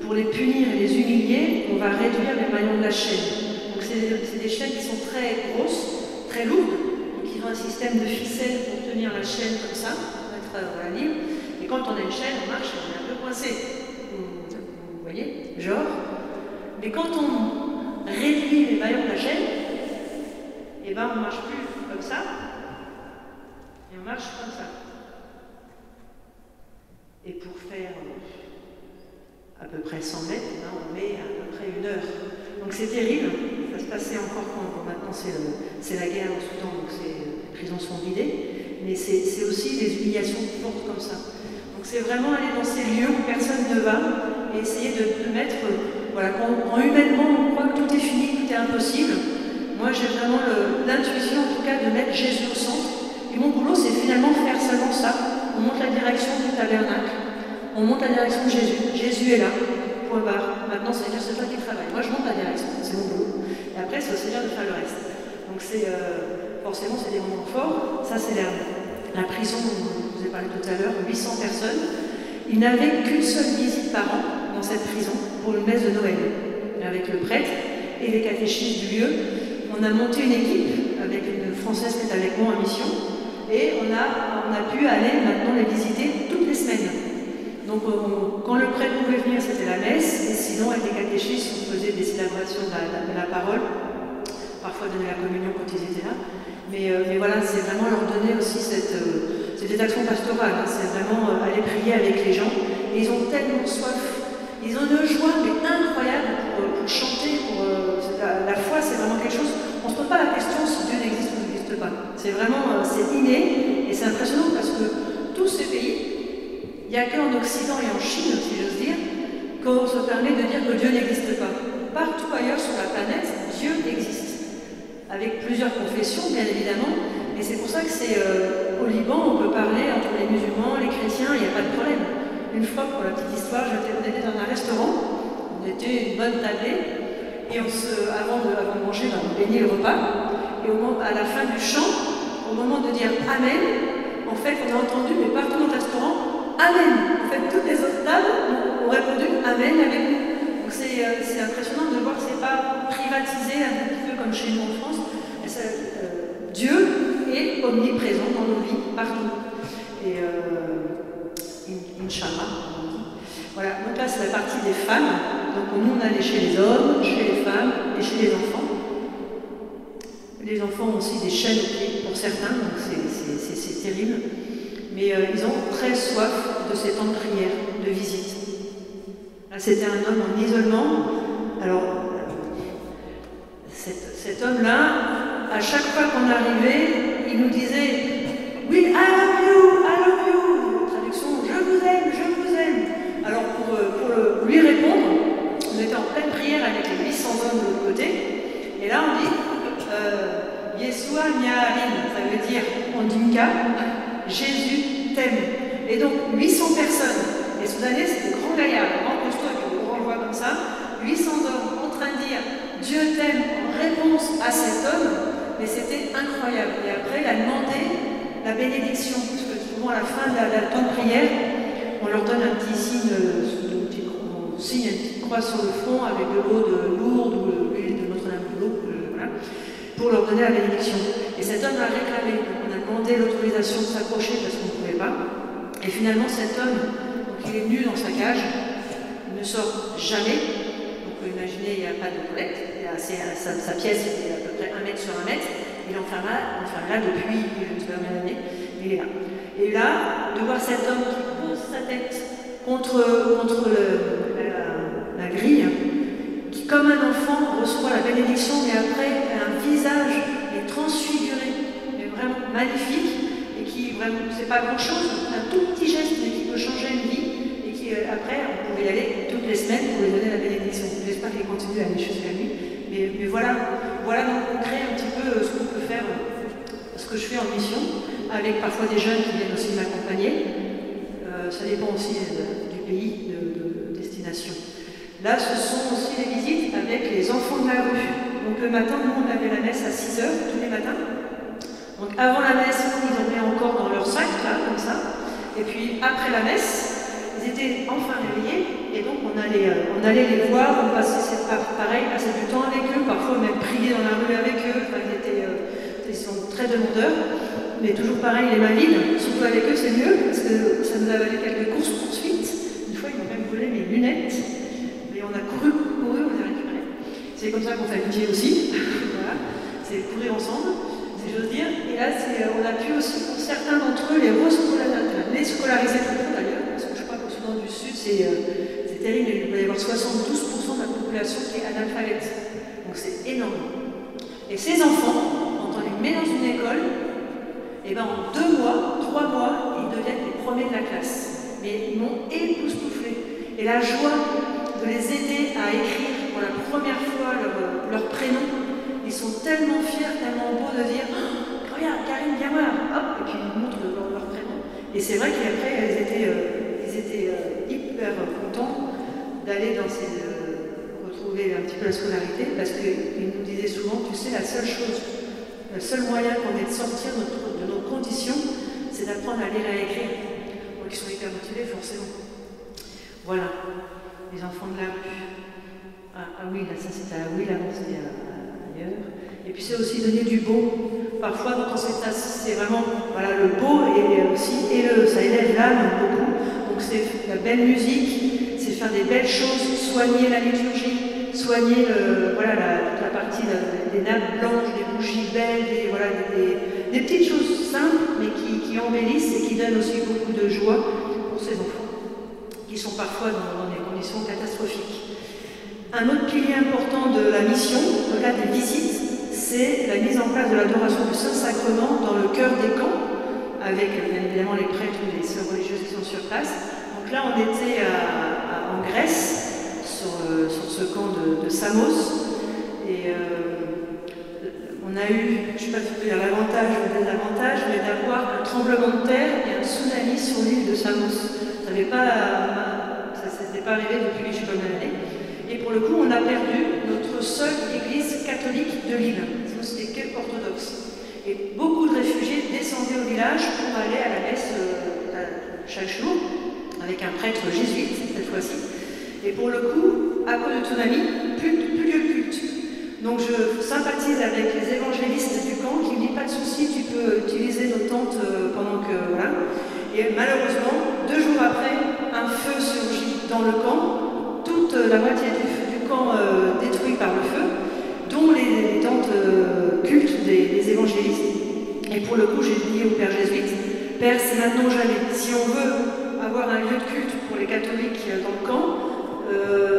pour les punir et les humilier, on va réduire les maillons de la chaîne. Donc c'est des chaînes qui sont très grosses, très lourdes, donc ils ont un système de ficelle pour tenir la chaîne comme ça, pour mettre à la ligne. Et quand on a une chaîne, on marche, on est un peu coincé. Vous voyez, genre. Mais quand on réduit les maillons de la chaîne, eh ben on ne marche plus comme ça, et on marche comme ça. Et pour faire à peu près 100 mètres, on met à peu près 1 heure. Donc c'est terrible, ça se passait encore maintenant c'est la guerre au Soudan, donc les prisons sont vidées, mais c'est aussi des humiliations fortes comme ça. Donc c'est vraiment aller dans ces lieux où personne ne va et essayer de mettre, quand humainement on croit que tout est fini, tout est impossible. Moi j'ai vraiment l'intuition en tout cas de mettre Jésus au centre. Et mon boulot c'est finalement faire seulement ça. On monte la direction du tabernacle, on monte la direction de Jésus. Jésus est là, point barre. Maintenant, Seigneur, c'est toi qui travailles. Moi, je monte la direction, c'est mon boulot. Et après, c'est au Seigneur de faire le reste. Donc, forcément, c'est des moments forts. Ça, c'est la prison, je vous ai parlé tout à l'heure, 800 personnes. Il n'avait qu'une seule visite par an dans cette prison pour une messe de Noël. Avec le prêtre et les catéchistes du lieu, on a monté une équipe avec une Française qui est avec moi en mission. Et on a pu aller maintenant les visiter toutes les semaines. Donc quand le prêtre pouvait venir, c'était la messe, et sinon avec les catéchistes, on faisait des célébrations de la parole, parfois donner la communion quand ils étaient là. Mais voilà, c'est vraiment leur donner aussi c'est des actions pastorales, c'est vraiment aller prier avec les gens. Et ils ont tellement soif, ils ont une joie mais incroyable pour chanter, la foi c'est vraiment quelque chose, on ne se pose pas la question si Dieu n'existe ou n'existe pas. C'est vraiment, c'est inné, et c'est impressionnant parce que tous ces pays, il n'y a qu'en Occident et en Chine, si j'ose dire, qu'on se permet de dire que Dieu n'existe pas. Partout ailleurs sur la planète, Dieu existe. Avec plusieurs confessions, bien évidemment, et c'est pour ça que au Liban, on peut parler entre les musulmans, les chrétiens, il n'y a pas de problème. Une fois, pour la petite histoire, on était dans un restaurant, on était une bonne tablée, et avant de manger, on baignait le repas, et à la fin du chant, au moment de dire Amen, en fait, on a entendu, mais partout dans le restaurant, Amen. En fait, toutes les autres tables ont répondu Amen avec nous. Donc c'est impressionnant de voir que ce n'est pas privatisé un petit peu comme chez nous en France. Dieu est omniprésent dans nos vies, partout. Et Inch'Allah. Voilà, donc là c'est la partie des femmes. Donc nous on allait chez les hommes, chez les femmes et chez les enfants. Les enfants ont aussi des chaînes aux pieds pour certains, donc c'est terrible. Mais ils ont très soif de ces temps de prière, de visite. Là c'était un homme en isolement. Alors cet homme-là, à chaque fois qu'on arrivait, il nous disait "Oui, I love you, I love you". Traduction, je vous aime, je vous aime. Alors pour lui répondre, on était en pleine prière avec les 800 hommes de l'autre côté, et là on dit Yeshua Nia'alim, ça veut dire en dinka, Jésus t'aime. Et donc 800 personnes, les Soudanais c'est des grands gaillards, grands costauds avec le grand voix comme ça, 800 hommes en train de dire Dieu t'aime en réponse à cet homme, mais c'était incroyable. Et après il a demandé la bénédiction, parce que souvent à la fin de la temps de prière, on leur donne un petit signe, on signe une petite croix sur le front avec de l'eau de Lourdes ou l'huile de Notre-Dame de l'eau, voilà, pour leur donner la bénédiction. Et cet homme a réclamé, on a demandé l'autorisation de s'approcher parce qu'on ne pouvait pas. Et finalement cet homme, donc il est nu dans sa cage, il ne sort jamais. Donc vous imaginez, il n'y a pas de toilette, sa pièce est à peu près 1 mètre sur 1 mètre, il est enfermé là depuis je ne sais pas combien d'années, mais il est là. Et là, de voir cet homme qui pose sa tête contre la grille, qui comme un enfant reçoit la bénédiction, mais après a un visage est transfiguré, mais vraiment magnifique, et qui vraiment, c'est pas grand chose, un tout petit geste, mais qui peut changer une vie, et qui après, on pouvait y aller toutes les semaines pour lui donner la bénédiction. J'espère qu'il continue à aller jusqu'à lui, mais voilà donc on crée un petit peu ce qu'on peut faire, ce que je fais en mission, avec parfois des jeunes qui viennent aussi m'accompagner. Ça dépend aussi du pays de destination. Là, ce sont aussi les visites avec les enfants de la rue. Donc le matin, nous, on avait la messe à 6 h tous les matins. Donc avant la messe, ils en mettaient encore dans leur sac, là, comme ça. Et puis après la messe, ils étaient enfin réveillés. Et donc on allait les voir, on passait pareil, passer du temps avec eux, parfois même prier dans la rue avec eux. Enfin, ils sont très demandeurs. Mais toujours pareil, les mains vides, surtout avec eux c'est mieux, parce que ça nous a valu quelques courses-poursuites. Une fois ils m'ont même volé mes lunettes, mais on a couru, on les a récupérées. C'est comme ça qu'on fait amitié aussi, voilà, c'est courir ensemble, si j'ose dire. Et là on a pu aussi, pour certains d'entre eux, les scolariser tout le monde d'ailleurs, parce que je crois qu'au Soudan du Sud c'est terrible, il va y avoir 72% de la population qui est analphabète, donc c'est énorme. Et ces enfants, quand on les met dans une école, et bien en 2 mois, 3 mois, ils deviennent les premiers de la classe. Mais ils m'ont époustouflé. Et la joie de les aider à écrire pour la première fois leur prénom, ils sont tellement fiers, tellement beaux de dire oh, regarde, Karine, viens voir, hop, et puis ils montrent leur prénom. Et c'est vrai qu'après, ils étaient hyper contents d'aller dans retrouver un petit peu la scolarité, parce qu'ils nous disaient souvent, tu sais, le seul moyen qu'on ait de sortir de nos conditions, c'est d'apprendre à lire et à écrire. Donc ils sont hyper motivés, forcément. Voilà, les enfants de la rue. Ah oui, là, ça c'était à Will, avant c'était ailleurs. Et puis c'est aussi donner du beau. Parfois, quand c'est vraiment voilà, le beau, ça élève l'âme beaucoup. Donc c'est la belle musique, c'est faire des belles choses, soigner la liturgie, soigner toute la partie des nappes blanches, des bougies belles, des petites choses simples, mais qui embellissent et qui donnent aussi beaucoup de joie pour ces enfants, qui sont parfois dans des conditions catastrophiques. Un autre pilier important de la mission, au-delà des visites, c'est la mise en place de l'adoration du Saint-Sacrement dans le cœur des camps, avec bien évidemment les prêtres ou les sœurs religieuses qui sont sur place. Donc là, on était en Grèce, sur ce camp de Samos, et on a eu, je ne sais pas si je peux dire l'avantage ou le désavantage, mais d'avoir un tremblement de terre et un tsunami sur l'île de Samos. Ça n'était pas arrivé depuis je ne sais pas combien d'années. Et pour le coup, on a perdu notre seule église catholique de l'île. Sinon, c'était qu'orthodoxe. Et beaucoup de réfugiés descendait au village pour aller à la messe chaque jour, avec un prêtre jésuite cette fois-ci. Et pour le coup, à cause de tsunami, plus lieu de culte. Donc je sympathise avec les évangélistes du camp qui me disent pas de souci, tu peux utiliser nos tentes pendant que... Voilà. Et malheureusement, 2 jours après, un feu surgit dans le camp, toute la moitié du camp détruit par le feu, dont les tentes cultes des évangélistes. Et pour le coup, j'ai dit au père jésuite, Père, c'est maintenant ou jamais. Si on veut avoir un lieu de culte pour les catholiques dans le camp,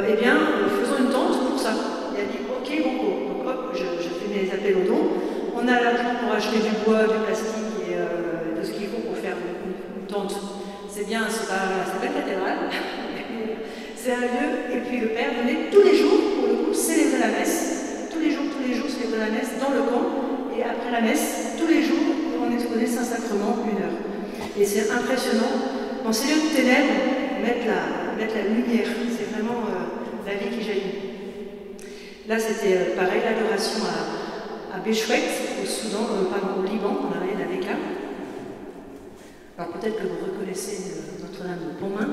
eh bien, faisons une tente pour ça. Il a dit, ok, bon. Donc hop, je fais mes appels aux dons. On a l'argent pour acheter du bois, du plastique et de ce qu'il faut pour faire une tente. C'est bien, c'est pas la cathédrale, c'est un lieu. Et puis le père venait tous les jours, pour le coup, célébrer la messe. Tous les jours, célébrer la messe dans le camp. Et après la messe, tous les jours, on exposait Saint-Sacrement 1 heure. Et c'est impressionnant. Dans ces lieux de ténèbres, mettre la lumière. C'est vraiment la vie qui jaillit. Là, c'était pareil, l'adoration à Béchouet, au Liban, on avait la Mecca. Alors peut-être que vous reconnaissez Notre-Dame de Pontmain,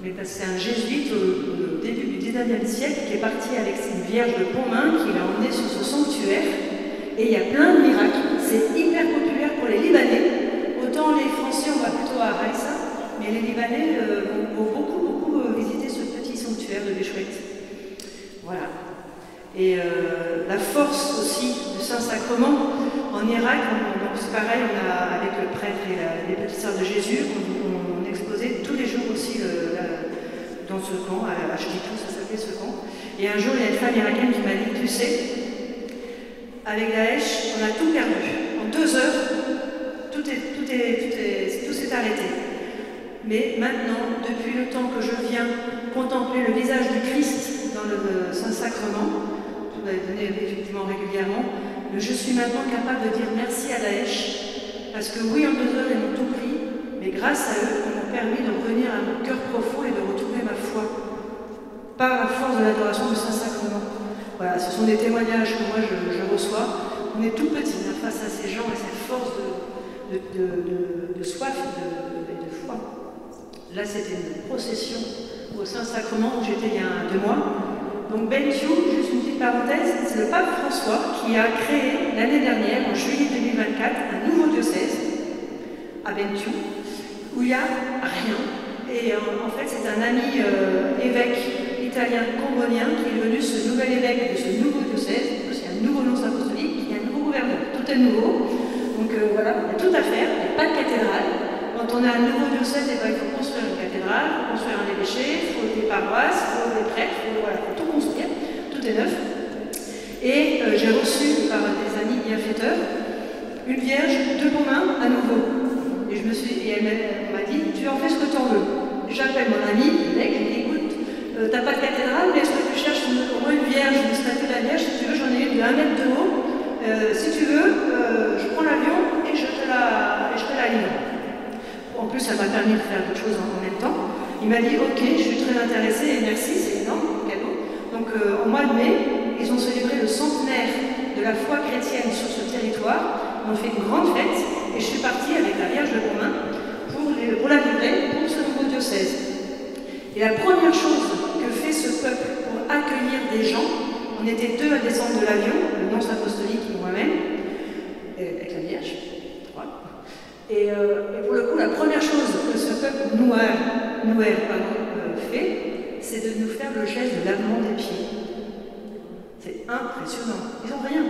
mais parce que c'est un jésuite au début du 19e siècle qui est parti avec une vierge de Pontmain, qui l'a emmené sur ce sanctuaire, et il y a plein de miracles. C'est hyper populaire pour les Libanais. Autant les Français, on va plutôt à Raïssa, mais les Libanais vont beaucoup visiter ce petit sanctuaire de Béchouet. Voilà. Et la force aussi du Saint-Sacrement, en Irak, c'est pareil, on a, avec le prêtre et les petites sœurs de Jésus, on exposait tous les jours aussi dans ce camp, à Shkitou, ça s'appelait ce camp. Et un jour, il y a une femme irakienne qui m'a dit, tu sais, avec Daesh, on a tout perdu. En 2 heures, tout s'est arrêté. Mais maintenant, depuis le temps que je viens contempler le visage du Christ dans le Saint-Sacrement, vous l'avez donné effectivement régulièrement, je suis maintenant capable de dire merci à Daesh, parce que oui, en 2 heures, ils m'ont tout pris, mais grâce à eux, ils m'ont permis de revenir à mon cœur profond et de retrouver ma foi, par la force de l'adoration du Saint-Sacrement. Voilà, ce sont des témoignages que moi je reçois. On est tout petit face à ces gens et cette force de soif et de foi. Là, c'était une procession au Saint-Sacrement où j'étais il y a 2 mois. Donc Bentiu, juste une petite parenthèse, c'est le pape François qui a créé l'année dernière, en juillet 2024, un nouveau diocèse à Bentiu, où il n'y a rien. Et en fait, c'est un ami évêque italien combonien qui est devenu ce nouvel évêque de ce nouveau diocèse. Il y a un nouveau nom apostolique, il y a un nouveau gouverneur, tout est nouveau. Donc voilà, il y a tout à faire, il n'y a pas de cathédrale. Quand on a un nouveau diocèse, il faut construire une cathédrale, il faut construire un évêché, il faut des paroisses, il faut des prêtres, il faut tout construire, tout est neuf. Et j'ai reçu par des amis bienfaiteurs une vierge de Pontmain à nouveau. Et elle m'a dit, tu en fais ce que tu en veux. J'appelle mon ami, le mec, je lui dis, écoute, t'as pas de cathédrale, mais est-ce que tu cherches au moins une vierge, une statue de la Vierge? Si tu veux, j'en ai une de 1 mètre de haut. Si tu veux, je prends l'avion et je te la livre. En plus, ça m'a permis de faire d'autres choses en même temps. Il m'a dit, ok, je suis très intéressée et merci, c'est énorme, cadeau. Donc, au mois de mai, ils ont célébré le centenaire de la foi chrétienne sur ce territoire. Ils ont fait une grande fête et je suis partie avec la Vierge de Pontmain pour la livrer pour ce nouveau diocèse. Et la première chose que fait ce peuple pour accueillir des gens, on était 2 à descendre de l'avion, le nonce apostolique et moi-même, avec la Vierge. Et pour le coup, la première chose que ce peuple fait, c'est de nous faire le geste de lavement des pieds. C'est impressionnant. Ils n'ont rien.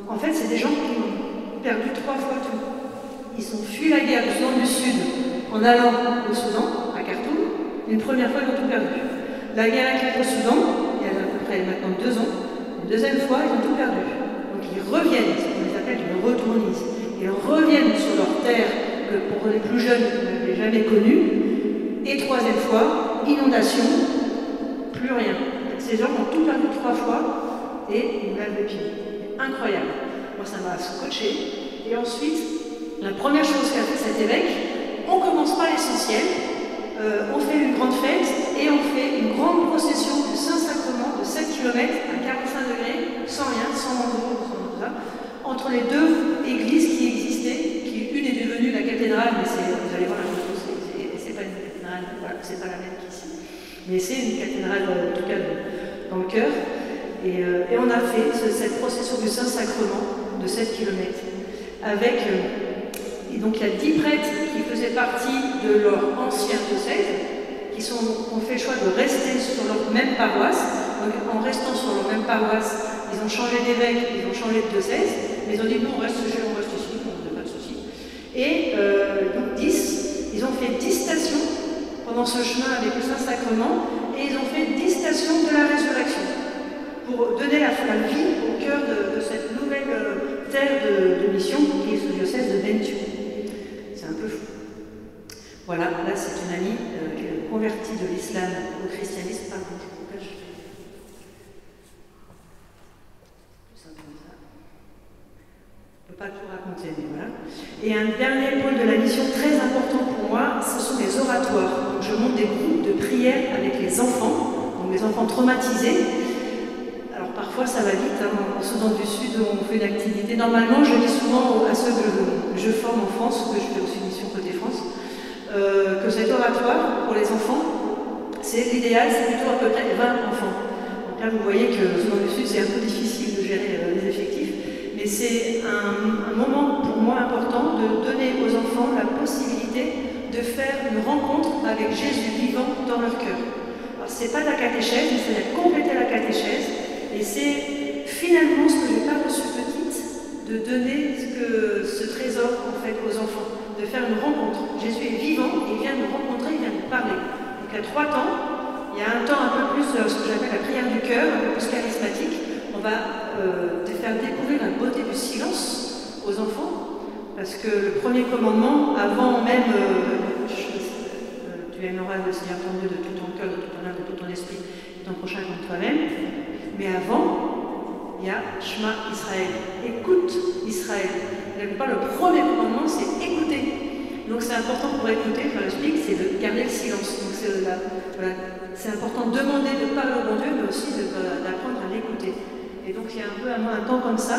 En fait, c'est des gens qui ont perdu 3 fois tout. Ils ont fui la guerre du Soudan du Sud en allant au Soudan, à Khartoum. Une première fois, ils ont tout perdu. La guerre avec le Soudan, il y a à peu près maintenant 2 ans. Une deuxième fois, ils ont tout perdu. Donc ils reviennent, ce qu'on les appelle une retournise. Ils reviennent sur leur terre que pour les plus jeunes, ils n'avaient jamais connue. Et 3e fois, inondation, plus rien. Ces gens ont tout perdu 3 fois et ils nous lavent les pieds. Incroyable. Moi, ça m'a scotché. Et ensuite, la première chose qu'a fait cet évêque, on ne commence pas l'essentiel, on fait une grande fête et on fait une grande procession du Saint-Sacrement de 7 km à 45 degrés, sans rien, sans manteau, sans tout ça. entre les deux églises qui existaient, une est devenue la cathédrale, mais vous allez voir la photo, c'est pas une cathédrale, voilà, c'est pas la même qu'ici, mais c'est une cathédrale, en tout cas dans le cœur. Et on a fait cette procession du Saint-Sacrement de 7 km avec, et donc il y a 10 prêtres qui faisaient partie de leur ancien diocèse, qui ont fait le choix de rester sur leur même paroisse. Donc en restant sur leur même paroisse, ils ont changé d'évêque, ils ont changé de diocèse, mais ils ont dit bon, on reste ici, on n'a pas de souci. Et donc 10, ils ont fait 10 stations pendant ce chemin avec le Saint-Sacrement, et ils ont fait 10 stations de la résurrection, pour donner la vie au cœur de cette nouvelle terre de mission qui est ce diocèse de Bentiu. C'est un peu fou. Voilà, là c'est une amie qui est convertie de l'islam au christianisme. Pardon, je fais ça comme ça. Je ne peux pas tout raconter, mais voilà. Et un dernier pôle de la mission très important pour moi, ce sont les oratoires. Donc, je monte des groupes de prière avec les enfants, donc les enfants traumatisés. Parfois ça va vite, hein. En Soudan du Sud on fait une activité. Normalement je dis souvent à ceux que je forme en France, que je fais aussi une mission côté France, que cet oratoire pour les enfants, c'est l'idéal, c'est plutôt à peu près 20 enfants. Donc là vous voyez que au Soudan du Sud c'est un peu difficile de gérer les effectifs, mais c'est un moment pour moi important de donner aux enfants la possibilité de faire une rencontre avec Jésus vivant dans leur cœur. Alors c'est pas de la catéchèse, mais c'est de compléter la catéchèse. Et c'est finalement ce que j'ai pas reçu petite, de donner ce trésor en fait aux enfants, de faire une rencontre. Jésus est vivant, il vient nous rencontrer, il vient nous parler. Donc il y a 3 temps, il y a un temps un peu plus ce que j'appelle la prière du cœur, un peu plus charismatique. On va te faire découvrir la beauté du silence aux enfants, parce que le premier commandement, avant même tu aimeras le Seigneur ton Dieu de tout ton cœur, de toute ton âme, de tout ton esprit, et ton prochain comme toi-même. Mais avant, il y a Shema Israël. Écoute Israël. Le premier commandement, c'est écouter. Donc c'est important pour écouter, je l'explique, c'est de garder le silence. Donc c'est important de demander de parler au bon Dieu, mais aussi d'apprendre à l'écouter. Et donc il y a un peu un temps comme ça.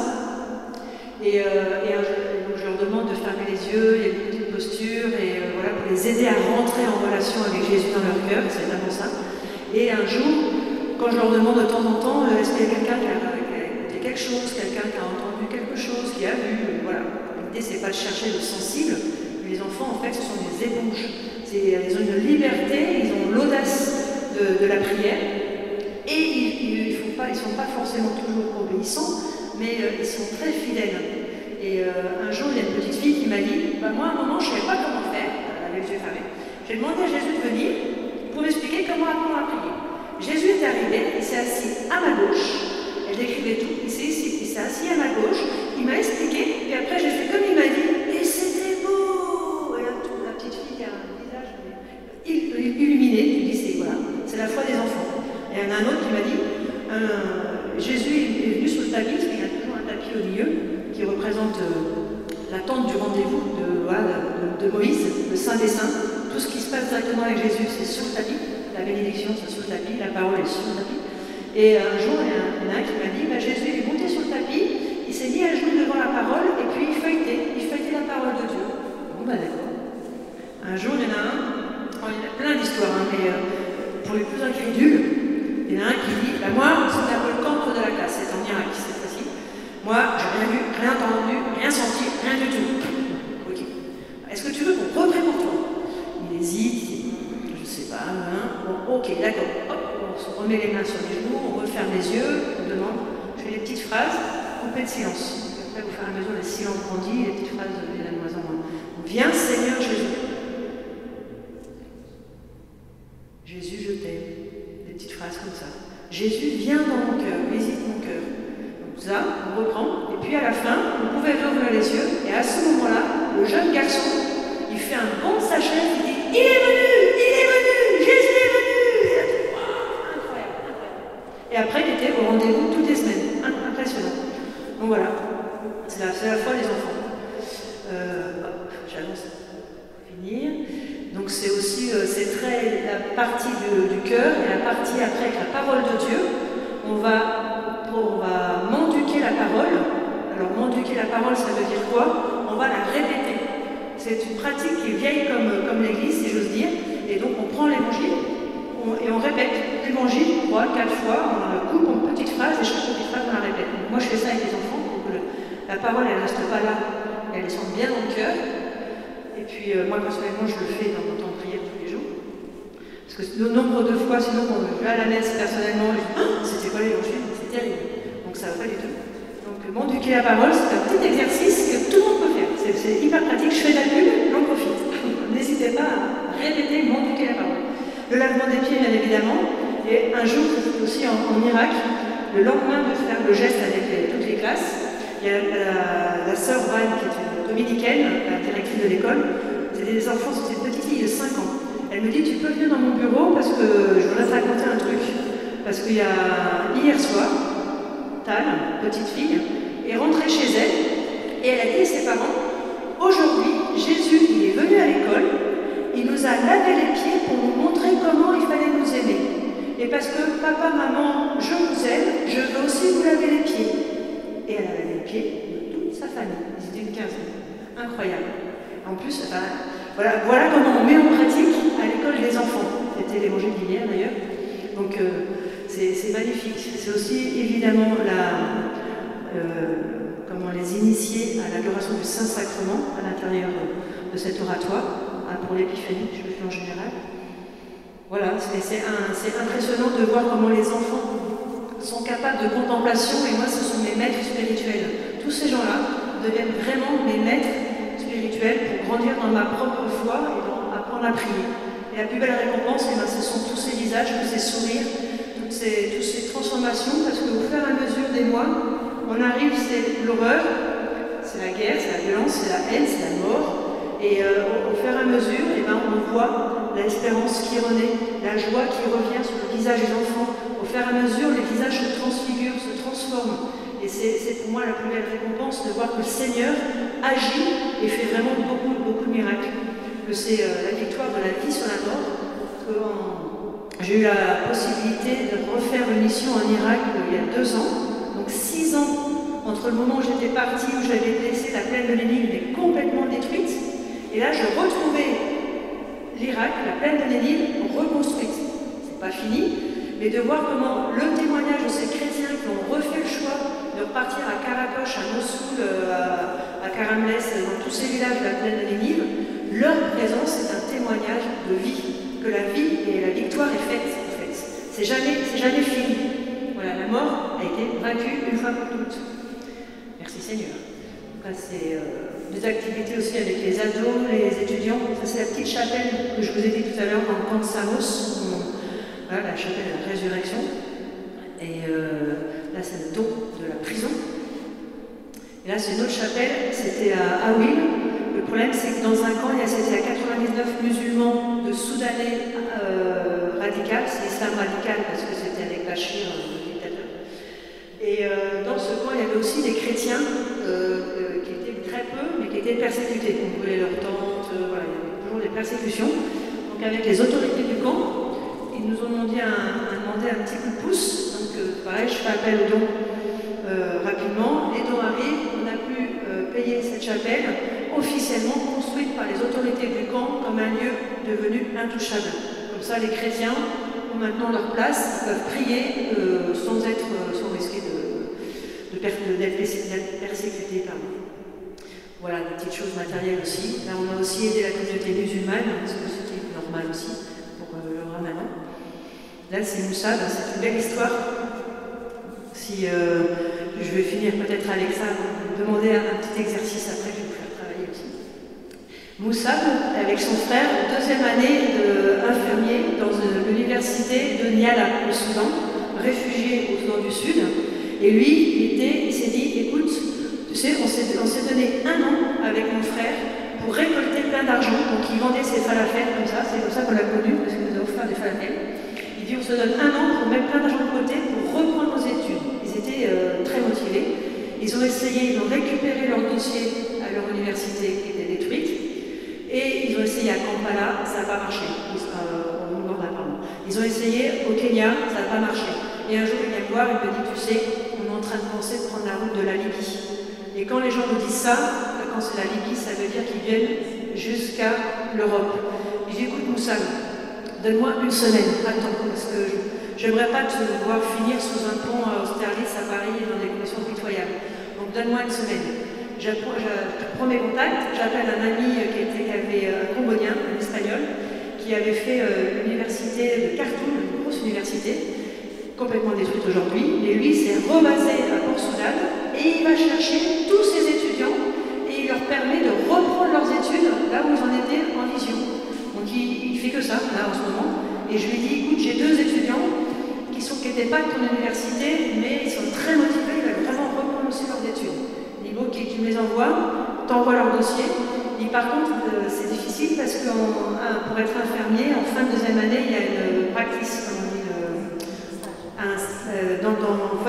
Et donc je leur demande de fermer les yeux, il y a une petite posture, et voilà, pour les aider à rentrer en relation avec Jésus dans leur cœur, c'est vraiment ça. Et un jour, quand je leur demande de temps en temps, est-ce qu'il y a quelqu'un qui a écouté quelque chose, quelqu'un qui a entendu quelque chose, qui a vu, voilà. L'idée, c'est pas de chercher le sensible, mais les enfants, en fait, ce sont des éponges. Ils ont une liberté, ils ont l'audace de la prière, et ils sont pas forcément toujours obéissants, mais ils sont très fidèles. Et un jour, il y a une petite fille qui m'a dit, moi, à un moment, je ne savais pas comment faire, avec les yeux fermés. J'ai demandé à Jésus de venir pour m'expliquer comment apprendre à prier. Jésus est arrivé, il s'est assis à ma gauche, elle décrivait tout, il s'est assis à ma gauche, il m'a expliqué, et après j'ai fait comme il m'a dit, et c'était beau. Et là, la petite fille a un visage illuminé, il dit, c'est la foi des enfants. Et il y en a un autre qui m'a dit, Jésus est venu sur le tapis, parce qu'il y a toujours un tapis au milieu, qui représente la tente du rendez-vous de Moïse, le Saint des Saints. Tout ce qui se passe directement avec Jésus, c'est sur le tapis. La bénédiction, c'est sur le tapis, la parole est sur le tapis. Et un jour, il y en a un qui m'a dit, Jésus est monté sur le tapis, il s'est mis à genoux devant la parole, et puis il feuilletait la parole de Dieu. Bon, d'accord. Un jour, il y en a un, il y a plein d'histoires, mais pour les plus incrédules, il y en a un qui dit, moi, c'est un peu le cancre de la classe, c'est en miracle cette fois-ci. Moi, j'ai rien vu, rien entendu, rien senti, rien du tout. Ok. Est-ce que tu veux qu'on reprie pour toi? Il hésite. Bon, ok, d'accord. Hop, on se remet les mains sur les genoux, on referme les yeux, on demande, je fais des petites phrases, coupez de silence. Après, au fur et à mesure, le silence grandit, les petites phrases deviennent de moins en moins. Viens, Seigneur Jésus. Jésus, je t'aime. Des petites phrases comme ça. Jésus, viens dans mon cœur, visite mon cœur. Donc ça, on reprend, et puis à la fin, vous pouvez ouvrir les yeux, et à ce moment-là, le jeune garçon, il fait un bond de sa chaise, il dit, il est venu, Jésus est venu. Incroyable. Et après, il était au rendez-vous toutes les semaines. Impressionnant. Donc voilà, c'est la foi des enfants. J'avance pour finir. Donc c'est aussi la partie du cœur et la partie après avec la parole de Dieu. On va m'enduquer la parole. Alors, m'enduquer la parole, ça veut dire quoi? On va la répéter. C'est une pratique qui est vieille comme l'Église, si j'ose dire. Et donc, on prend l'Évangile et on répète l'Évangile 3, 4 fois. On le coupe en petites phrases et chaque petite phrase, on la répète. Donc, moi, je fais ça avec les enfants pour que la parole, elle ne reste pas là. Elle descend bien dans le cœur. Et puis, moi, personnellement, je le fais dans mon temps de prière tous les jours. Parce que le nombre de fois, sinon, quand je vais à la messe, personnellement, je dis « c'était quoi l'Évangile? C'est terrible. » Donc, ça va pas du tout. Donc, m'enduquer la parole, c'est un petit exercice que tout le monde peut faire. C'est hyper pratique, je fais de la pub, j'en profite. N'hésitez pas à répéter, m'enduquer la parole. Le lavement des pieds, bien évidemment. Et un jour, c'était aussi en Irak, le lendemain de faire le geste avec toutes les classes, il y a la sœur Van, qui est une dominicaine, la directrice de l'école. C'était des enfants, c'était une petite fille de 5 ans. Elle me dit, tu peux venir dans mon bureau parce que je voudrais te raconter un truc. Parce qu'il y a hier soir, Tal, petite fille, est rentrée chez elle et elle a dit à ses parents, aujourd'hui, Jésus, il est venu à l'école, il nous a lavé les pieds pour nous montrer comment il fallait nous aimer. Et parce que papa, maman, je vous aime, je veux aussi vous laver les pieds. Et elle a lavé les pieds de toute sa famille. C'était une quinzaine. Incroyable. En plus, voilà comment on met en pratique à l'école des enfants. C'était l'évangile d'hier d'ailleurs. Donc c'est magnifique. C'est aussi évidemment comment les initier à l'adoration du Saint-Sacrement à l'intérieur de cet oratoire, pour l'épiphanie, je le fais en général. Voilà, c'est impressionnant de voir comment les enfants sont capables de contemplation, et moi ce sont mes maîtres spirituels. Tous ces gens-là deviennent vraiment mes maîtres spirituels pour grandir dans ma propre foi et apprendre à prier. Et la plus belle récompense, ce sont tous ces visages, tous ces sourires, toutes ces transformations, parce qu'au fur et à mesure des mois, on arrive, c'est l'horreur, c'est la guerre, c'est la violence, c'est la haine, c'est la mort. Et au fur et à mesure, on voit l'espérance qui renaît, la joie qui revient sur le visage des enfants. Au fur et à mesure, les visages se transfigurent, se transforment. Et c'est pour moi la plus belle récompense de voir que le Seigneur agit et fait vraiment beaucoup, beaucoup de miracles. Que c'est la victoire de la vie sur la mort. J'ai eu la possibilité de refaire une mission en Irak il y a 2 ans, donc 6 ans entre le moment où j'étais partie, où j'avais laissé la plaine de Lénine, mais complètement détruite. Et là, je retrouvais l'Irak, la plaine de Lénine, reconstruite. C'est pas fini, mais de voir comment le témoignage de ces chrétiens qui ont refait le choix de repartir à Karakosh, à Mossoul, à Karamles, dans tous ces villages de la plaine de Lénine, leur présence est un témoignage de vie, que la vie et la victoire est faite, en fait. C'est jamais fini. Voilà, la mort a été vaincue une fois pour toutes. Merci Seigneur. C'est des activités aussi avec les ados, les étudiants. Ça, c'est la petite chapelle que je vous ai dit tout à l'heure dans le camp de Samos. Voilà, la chapelle de la résurrection. Et là, c'est le don de la prison. Et là, c'est une autre chapelle, c'était à Awil. Le problème, c'est que dans un camp, c'était à 99 musulmans de Soudanais radicaux. C'est l'islam radical parce que c'était avec Bachir, le dictateur. Et dans ce camp, il y avait aussi des chrétiens qui étaient très peu, mais qui étaient persécutés. On brûlait leurs tentes, voilà, il y avait toujours des persécutions. Donc avec les autorités du camp, ils nous ont demandé un petit coup de pouce. Donc pareil, je fais appel aux dons rapidement. Les dons arrivent, on a pu payer cette chapelle officiellement construite par les autorités du camp comme un lieu devenu intouchable. Comme ça, les chrétiens ont maintenant leur place, ils peuvent prier sans risquer d'être persécutés. Voilà, des petites choses matérielles aussi. Là, on a aussi aidé la communauté musulmane, ce qui est normal aussi pour le ramadan. Là, c'est Moussa, c'est une belle histoire. Si je vais finir peut-être avec ça, vous demander un petit exercice après, je vais vous faire travailler aussi. Moussa, avec son frère, 2e année d'infirmier dans l'université de Niala, au Soudan, réfugié au Soudan du Sud. Et lui, il s'est dit, écoute, tu sais, on s'est donné 1 an avec mon frère pour récolter plein d'argent. Donc il vendait ses falafels comme ça, c'est comme ça qu'on l'a connu, parce qu'il nous a offert des falafels. Il dit, on se donne 1 an pour mettre plein d'argent de côté pour reprendre nos études. Ils étaient très motivés. Ils ont essayé, ils ont récupéré leur dossier à leur université qui était détruite. Et ils ont essayé à Kampala, ça n'a pas marché. Ils ont essayé au Kenya, ça n'a pas marché. Et un jour, il vient me voir, il me dit, tu sais, on est en train de penser de prendre la route de la Libye. Et quand les gens nous disent ça, quand c'est la Libye, ça veut dire qu'ils viennent jusqu'à l'Europe. Et j'ai dit, écoute Moussa, donne-moi une semaine, attends, parce que j'aimerais pas te voir finir sous un pont à Austerlitz à Paris dans des conditions pitoyables. Donc donne-moi une semaine. Je prends mes contacts, j'appelle un ami qui avait un Cambodgien, un Espagnol, qui avait fait l'université de Khartoum, une grosse université, complètement détruite aujourd'hui, et lui s'est rebasé à Port-Soudal et il va chercher tous ses étudiants et il leur permet de reprendre leurs études là où ils en étaient en vision. Donc il fait que ça là en ce moment. Et je lui dis, écoute, j'ai 2 étudiants qui n'étaient pas de ton université, mais ils sont très motivés, ils veulent vraiment reprendre aussi leurs études. Il dit, ok, tu me les envoies, t'envoies leur dossier. Et par contre, c'est difficile parce que pour être infirmier, en fin de 2e année, il y a une practice, comme on dit,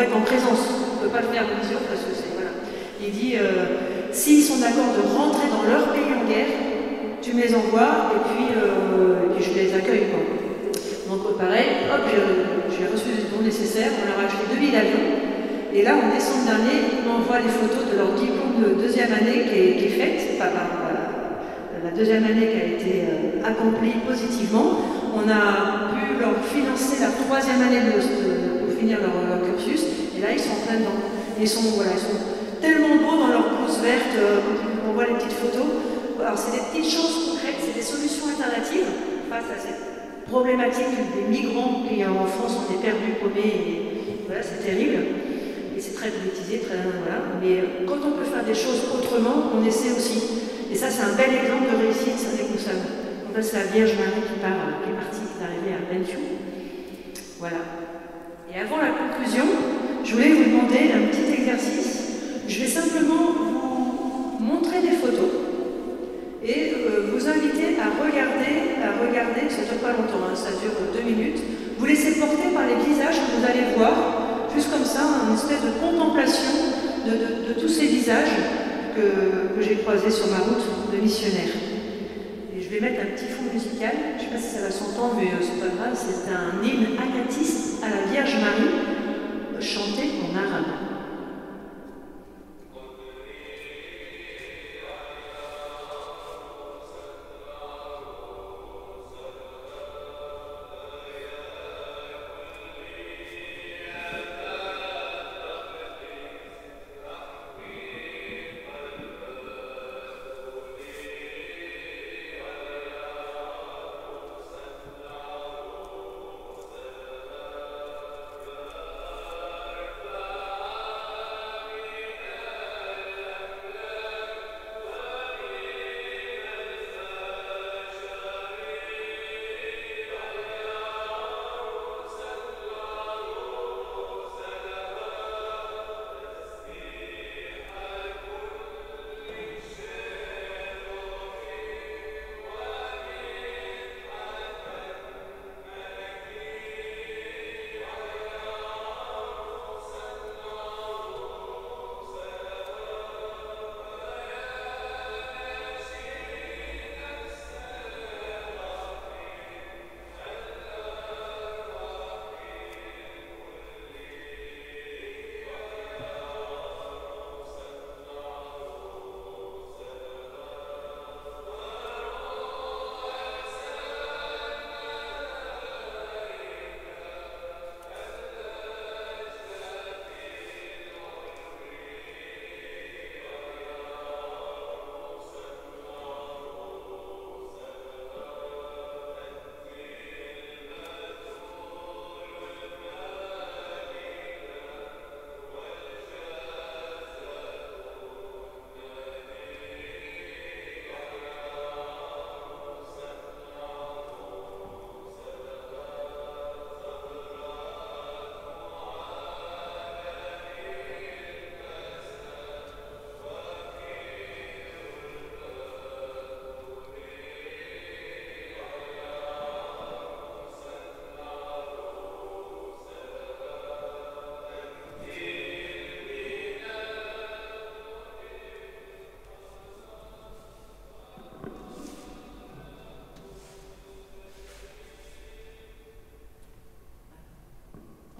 en présence. On ne peut pas le faire en visio parce que c'est. Voilà. Il dit s'ils sont d'accord de rentrer dans leur pays en guerre, tu me les envoies et puis je les accueille. Quoi. Donc pareil, hop, j'ai reçu les dons nécessaires, on leur a acheté 2 billets d'avion. Et là, en décembre dernier, ils m'envoient les photos de leur diplôme de 2e année qui est faite, la 2e année qui a été accomplie positivement. On a pu leur financer la 3e année pour finir leur cursus, et là ils sont en plein dedans. Ils sont tellement beaux dans leur blouse verte, on voit les petites photos. Alors c'est des petites choses concrètes, c'est des solutions alternatives face à cette problématique des migrants qui en France ont été perdus, paumés, et voilà, c'est terrible. Et c'est très politisé, voilà. Mais quand on peut faire des choses autrement, on essaie aussi. Et ça c'est un bel exemple de réussite, ça avec nous sommes. Donc là, c'est la Vierge Marie qui est partie, qui est arrivée à Bentiu. Voilà. Et avant la conclusion, je voulais vous demander un petit exercice. Je vais simplement vous montrer des photos et vous inviter à regarder, ça ne dure pas longtemps, hein, ça dure 2 minutes. Vous laissez porter par les visages que vous allez voir, juste comme ça, une espèce de contemplation de tous ces visages que j'ai croisés sur ma route de missionnaire. Je vais mettre un petit fond musical, je ne sais pas si ça va s'entendre, mais c'est pas grave, c'est un hymne agatiste à la Vierge Marie, chanté en arabe.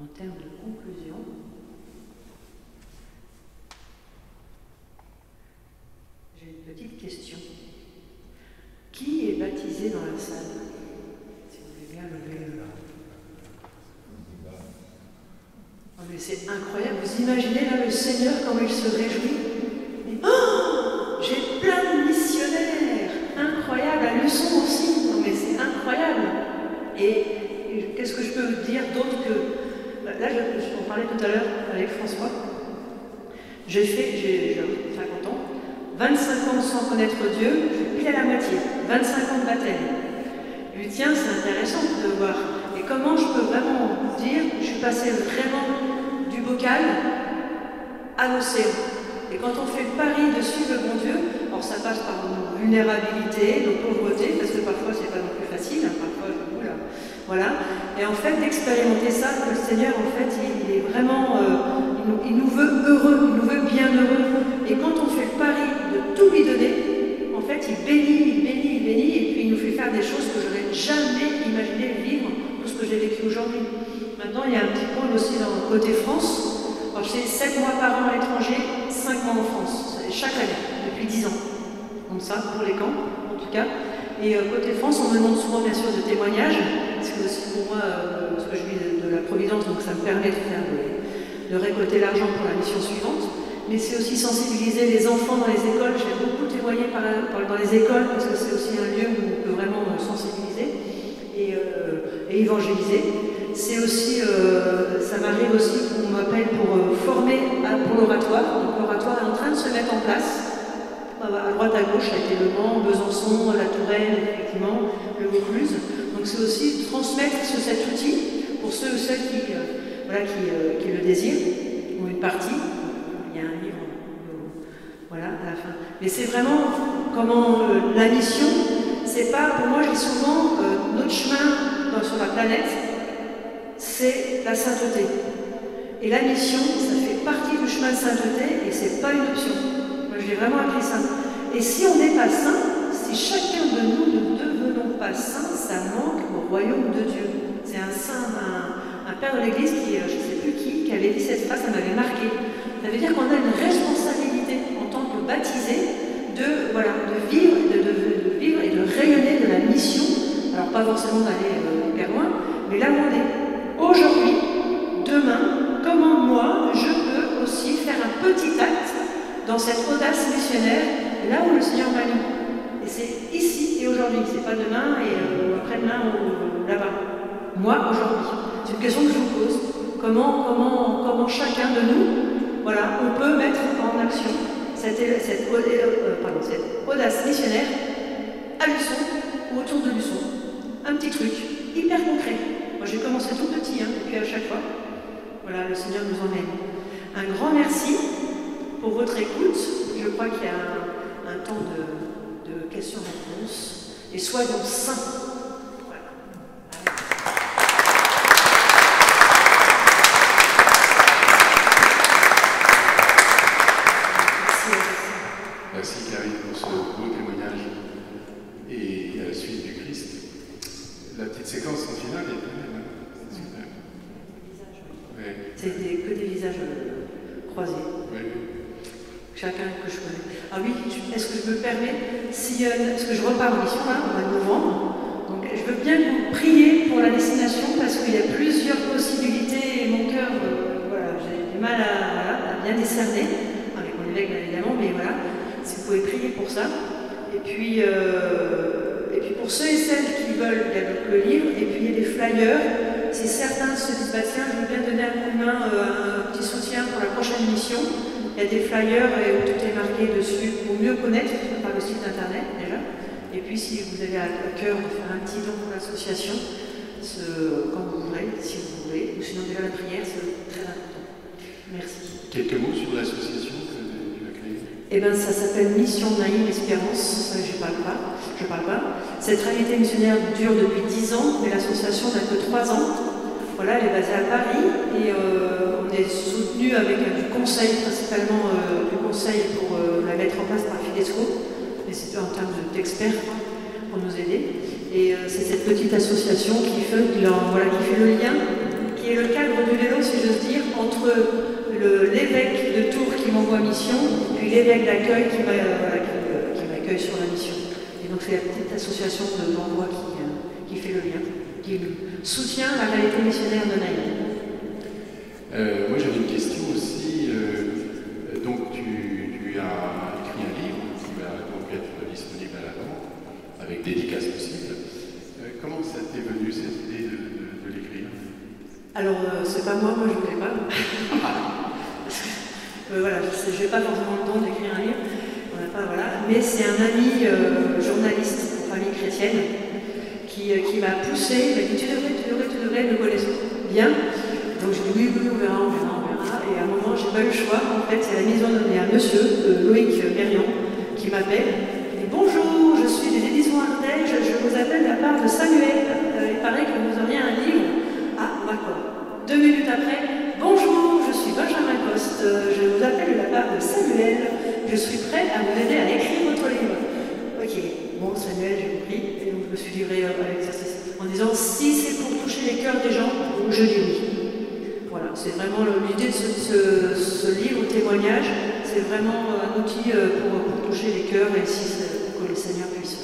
En termes de conclusion, c'est incroyable. Vous imaginez là le Seigneur, comment il se réjouit. Oh, j'ai plein de missionnaires. Incroyable. À Luçon aussi. Non mais c'est incroyable. Et qu'est-ce que je peux vous dire d'autre que... Là, je en parlais tout à l'heure avec François. J'ai 50 ans, 25 ans sans connaître Dieu, pile à la moitié, 25 ans de baptême. Je lui dis, tiens, c'est intéressant de voir. Et comment je peux vraiment dire, je suis passée vraiment du bocal à l'océan. Et quand on fait le pari de suivre le bon Dieu, alors ça passe par nos vulnérabilités, nos pauvretés, parce que parfois c'est pas non plus facile, hein, parfois je vous là. Voilà. Et en fait, d'expérimenter ça, que le Seigneur, en fait, il est vraiment, il nous veut heureux, il nous veut bien heureux. Et quand on fait le pari de tout lui donner, en fait, il bénit, et puis il nous fait faire des choses que je n'aurais jamais imaginé vivre, tout ce que j'ai vécu aujourd'hui. Maintenant, il y a un petit point aussi dans le côté France. Alors, j'ai 7 mois par an à l'étranger, 5 mois en France, chaque année, depuis 10 ans. Donc ça, pour les camps, en tout cas. Et côté France, on me demande souvent, bien sûr, de témoignages, parce que aussi pour moi, parce que je vis de la Providence, donc ça me permet de récolter l'argent pour la mission suivante. Mais c'est aussi sensibiliser les enfants dans les écoles. J'aime beaucoup témoigner dans les écoles, parce que c'est aussi un lieu où on peut vraiment sensibiliser et évangéliser. C'est aussi, ça m'arrive aussi qu'on m'appelle pour former pour l'oratoire. Donc l'oratoire est en train de se mettre en place. À droite, à gauche, ça a été Le Mans, Besançon, La Touraine, effectivement, le Vaucluse. Donc c'est aussi transmettre cet outil pour ceux ou celles qui le désirent, ou une partie. Il y a un livre, voilà, à la fin. Mais c'est vraiment comment la mission, c'est pas, pour moi, je dis souvent, notre chemin sur la planète, c'est la sainteté. Et la mission, ça fait partie du chemin de sainteté et c'est pas une option. Moi, j'ai vraiment appris ça. Et si on n'est pas saint, si chacun de nous ne devenons pas saints, ça manque au royaume de Dieu. C'est un saint, un père de l'Église qui, je ne sais plus qui avait dit cette phrase, ça m'avait marqué. Ça veut dire qu'on a une responsabilité en tant que baptisés de vivre et de rayonner de la mission. Alors pas forcément d'aller hyper loin, mais là où on est. Aujourd'hui, demain, comment moi, je peux aussi faire un petit acte dans cette audace missionnaire, là où le Seigneur m'a mis. Et c'est ici et aujourd'hui, c'est pas demain et après-demain ou là-bas. Moi, aujourd'hui. C'est une question que je vous pose. Comment chacun de nous, voilà, on peut mettre en action cette audace missionnaire à Luçon ou autour de Luçon. Un petit truc, hyper concret. Moi, j'ai commencé tout petit, et puis à chaque fois, voilà, le Seigneur nous emmène. Un grand merci pour votre écoute. Je crois qu'il y a un temps de questions-réponses. Et soyons saints. Voilà. Merci Karine pour ce beau témoignage. Et à la suite du Christ, la petite séquence en finale est pas mal, c'est super. Ouais. C'est que des visages croisés. Ouais. Chacun que je connais. Ah oui, est-ce que je me permets, parce que je repars en mission là, au mois de novembre, donc je veux bien vous prier pour la destination parce qu'il y a plusieurs possibilités et mon cœur, j'ai du mal à bien décerner, avec mon évêque bien évidemment, mais voilà, si vous pouvez prier pour ça. Et puis pour ceux et celles qui veulent, il y a donc le livre, et puis il y a des flyers. Si certains se disent, bah tiens, je veux bien donner un coup de main, un petit soutien pour la prochaine mission, il y a des flyers où tout est marqué dessus pour mieux connaître par le site internet déjà. Et puis si vous avez à cœur de faire un petit don pour l'association, quand vous voudrez, si vous voulez, ou sinon déjà la prière, c'est très important. Merci. Quelques mots sur l'association que tu as créée? Eh bien, ça s'appelle Mission Naïm Espérance, je ne parle pas. Cette réalité missionnaire dure depuis 10 ans, mais l'association n'a que 3 ans. Voilà, elle est basée à Paris et on est soutenu avec du conseil, principalement du conseil pour la mettre en place par Fidesco, mais c'est en termes d'experts pour nous aider. Et c'est cette petite association qui fait le lien, qui est le cadre du vélo, si j'ose dire, entre l'évêque de Tours qui m'envoie en mission, et puis l'évêque d'accueil qui m'accueille sur la mission. Et donc c'est la petite association de l'envoi qui fait le lien, qui soutient la réalité missionnaire de Naïm. Moi, j'avais une question aussi. Donc, tu as écrit un livre qui va donc être disponible à l'avant, avec dédicace possible. Comment ça t'est venu, cette idée de l'écrire? Alors, c'est pas moi je voulais pas. Voilà, je n'ai pas forcément le don d'écrire un livre, voilà. Mais c'est un ami journaliste en famille chrétienne qui m'a poussé, il m'a dit tu devrais, me connaissons bien. Donc je dis oui, on verra. Et à un moment, j'ai pas eu le choix. En fait, c'est la mise en donné un monsieur, Loïc Mérion, qui m'appelle. Il dit bonjour, je suis des éditions Ardèche, je vous appelle de la part de Samuel. Il paraît que vous auriez un livre. Ah, d'accord. 2 minutes après, bonjour, je suis Benjamin Coste, je vous appelle de la part de Samuel. Je suis prêt à vous aider à écrire votre livre. Ok, bon, Samuel, j'ai compris. Et donc je me suis livré à l'exercice en disant si c'est pour toucher les cœurs des gens, je dis oui. Voilà, c'est vraiment l'idée de ce livre témoignage, c'est vraiment un outil pour toucher les cœurs et pour que le Seigneur puisse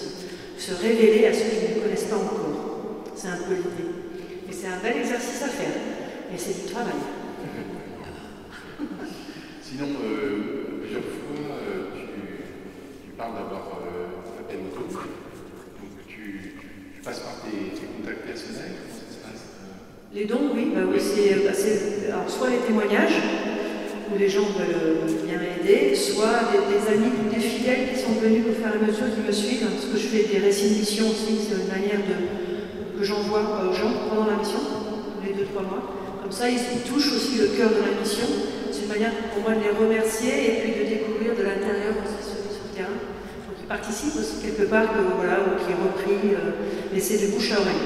se révéler à ceux qui ne le connaissent pas encore. C'est un peu l'idée. Et c'est un bel exercice à faire, mais c'est du travail. Sinon, plusieurs fois, tu parles d'avoir appel au don. Donc tu passes par tes contacts personnels. Comment ça se passe? Les dons, oui, alors soit les témoignages, où les gens veulent bien aider, soit des amis ou des fidèles qui sont venus au fur et à mesure qui me suivent, parce que je fais des récits de mission aussi, c'est une manière que j'envoie aux gens pendant la mission, les 2-3 mois. Comme ça, ils touchent aussi le cœur de la mission. C'est une manière pour moi de les remercier et puis de découvrir de l'intérieur aussi ce qui est sur le terrain. Donc ils participent aussi quelque part, ou qui est repris, mais c'est du bouche à oreille.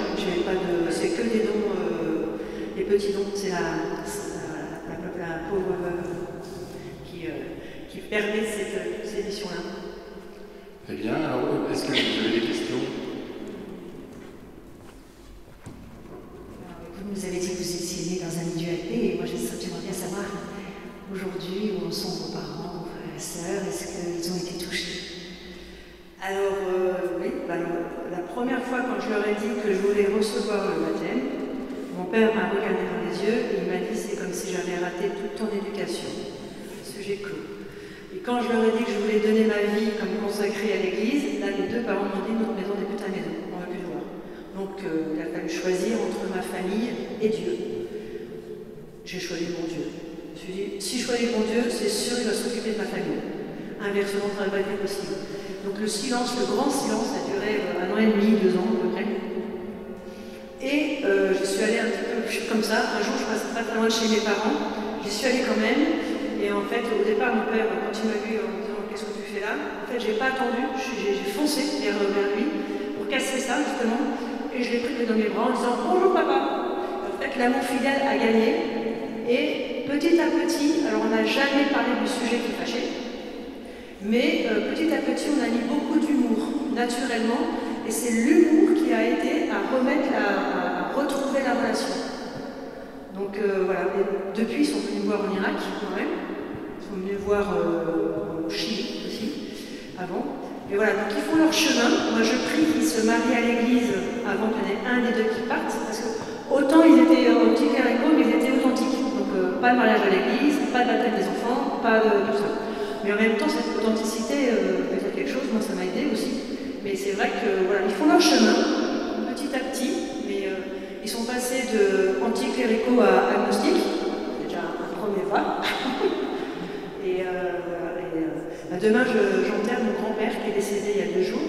C'est que des dons. Les petits dons, c'est la pauvre veuve qui permet ces missions-là. Très bien. Alors, est-ce que vous avez des questions? Vous nous avez dit que vous étiez né dans un milieu athée, et moi j'aimerais bien savoir aujourd'hui où en sont vos parents, vos frères et sœurs, est-ce qu'ils ont été touchés? Alors, oui, la première fois quand je leur ai dit que je voulais recevoir le baptême, mon père m'a regardé dans les yeux et il m'a dit c'est comme si j'avais raté toute ton éducation. Sujet clos. Et quand je leur ai dit que je voulais donner ma vie comme consacrée à l'église, là les 2 parents m'ont dit notre maison n'est plus ta maison, on ne va plus le voir. Donc il a fallu choisir entre ma famille et Dieu. J'ai choisi mon Dieu. Je me suis dit si je choisis mon Dieu, c'est sûr il va s'occuper de ma famille. Inversement, ça n'aurait pas été possible. Donc le silence, le grand silence, a duré 1 an et demi, 2 ans à peu près. Et je suis allée un petit peu comme ça. Un jour, je passais pas très loin de chez mes parents. J'y suis allée quand même. Et en fait, au départ, mon père, quand il m'a vu en me disant qu'est-ce que tu fais là, en fait, j'ai pas attendu. J'ai foncé vers lui pour casser ça justement. Et je l'ai pris dans mes bras en disant bonjour papa. En fait, l'amour fidèle a gagné. Et petit à petit, alors on n'a jamais parlé du sujet qui fâchait, mais petit à petit, on a mis beaucoup d'humour naturellement. Et c'est l'humour qui a aidé à retrouver la relation. Donc voilà, et depuis ils sont venus me voir en Irak quand même, ils sont venus me voir au Chili aussi, avant. Et voilà, donc ils font leur chemin. Moi je prie qu'ils se marient à l'église avant qu'il y en ait un des 2 qui parte, parce que autant ils étaient anti-cléricaux, mais ils étaient authentiques. Donc pas de mariage à l'église, pas de baptême des enfants, pas de tout ça. Mais en même temps, cette authenticité peut être quelque chose, moi ça m'a aidé aussi. Mais c'est vrai que voilà, ils font leur chemin, petit à petit, mais ils sont passés de anticléricaux à agnostiques, c'est déjà un premier pas. Et demain, j'enterre mon grand-père qui est décédé il y a 2 jours.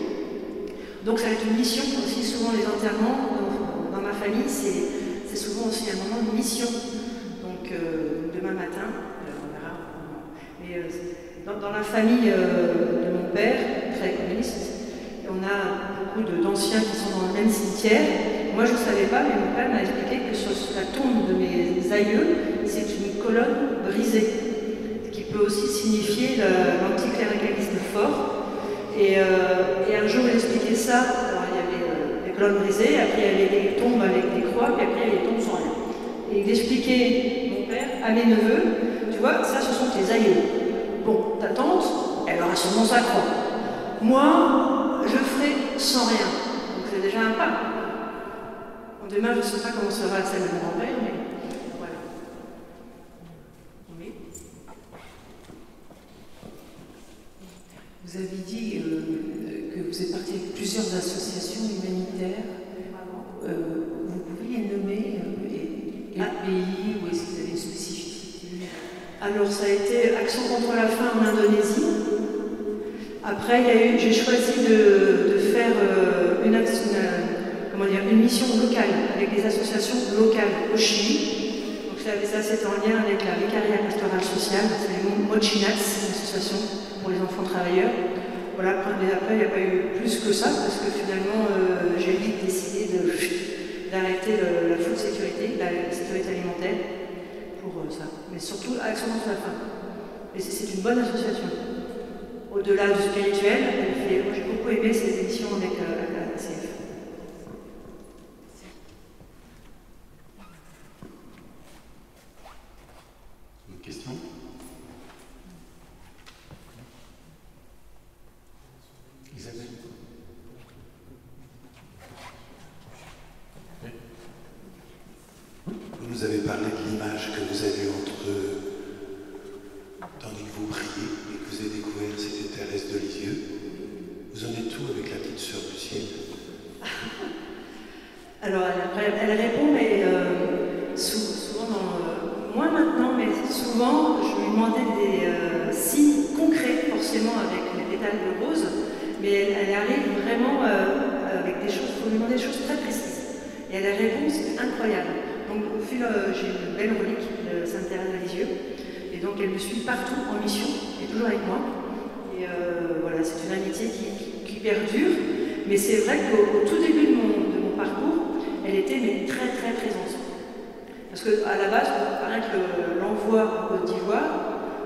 Donc ça va être une mission aussi, souvent les enterrements, dans ma famille, c'est souvent aussi un moment de mission. Donc demain matin, on verra. Mais dans la famille de mon père, très communiste, on a beaucoup d'anciens qui sont dans le même cimetière. Moi, je ne savais pas, mais mon père m'a expliqué que sur la tombe de mes aïeux, c'est une colonne brisée, ce qui peut aussi signifier l'anticléricalisme fort. Et un jour, il expliquait ça. Alors, il y avait des colonnes brisées, après, il y avait des tombes avec des croix, puis après, il y avait des tombes sans rien. Et il expliquait, mon père, à mes neveux, tu vois, ça, ce sont tes aïeux. Bon, ta tante, elle aura sûrement sa croix. Moi, je ferai sans rien. Donc c'est déjà un pas. Bon, demain, je ne sais pas comment sera celle de mon grand-père, mais voilà. avez dit que vous êtes parti avec plusieurs associations humanitaires. Vous pouvez les nommer quel pays ou est-ce que vous avez une spécificité? Alors ça a été Action contre la faim en Indonésie. Après, j'ai choisi de faire une mission locale avec des associations locales au Chili. Donc ça c'était en lien avec la Vicaria pastorale sociale, c'est les Mochinas, une association pour les enfants travailleurs. Voilà, mais après il n'y a pas eu plus que ça parce que finalement j'ai vite décidé d'arrêter la food sécurité, la sécurité alimentaire pour ça. Mais surtout Action contre la faim. Et c'est une bonne association. Au-delà du spirituel, moi j'ai beaucoup aimé cette émission avec la CF. Une question? Isabelle? Oui. Vous nous avez parlé de l'image que vous avez entre tandis que vous priez et que vous avez découvert c'était Thérèse de Lisieux. Vous en êtes où avec la petite sœur du ciel? Alors elle répond, mais souvent moins maintenant, mais souvent je lui demandais des signes concrets, forcément avec les pétales de rose, mais elle arrive vraiment avec des choses, il faut lui demander des choses très précises. Et elle répond, c'est incroyable. Donc au fil, j'ai une belle relique de Sainte Thérèse de Lisieux. Et donc elle me suit partout en mission, elle est toujours avec moi. Et voilà, c'est une amitié qui perdure. Mais c'est vrai qu'au tout début de mon parcours, elle était très très présente. Parce qu'à la base, pour paraître l'envoi en Côte d'Ivoire,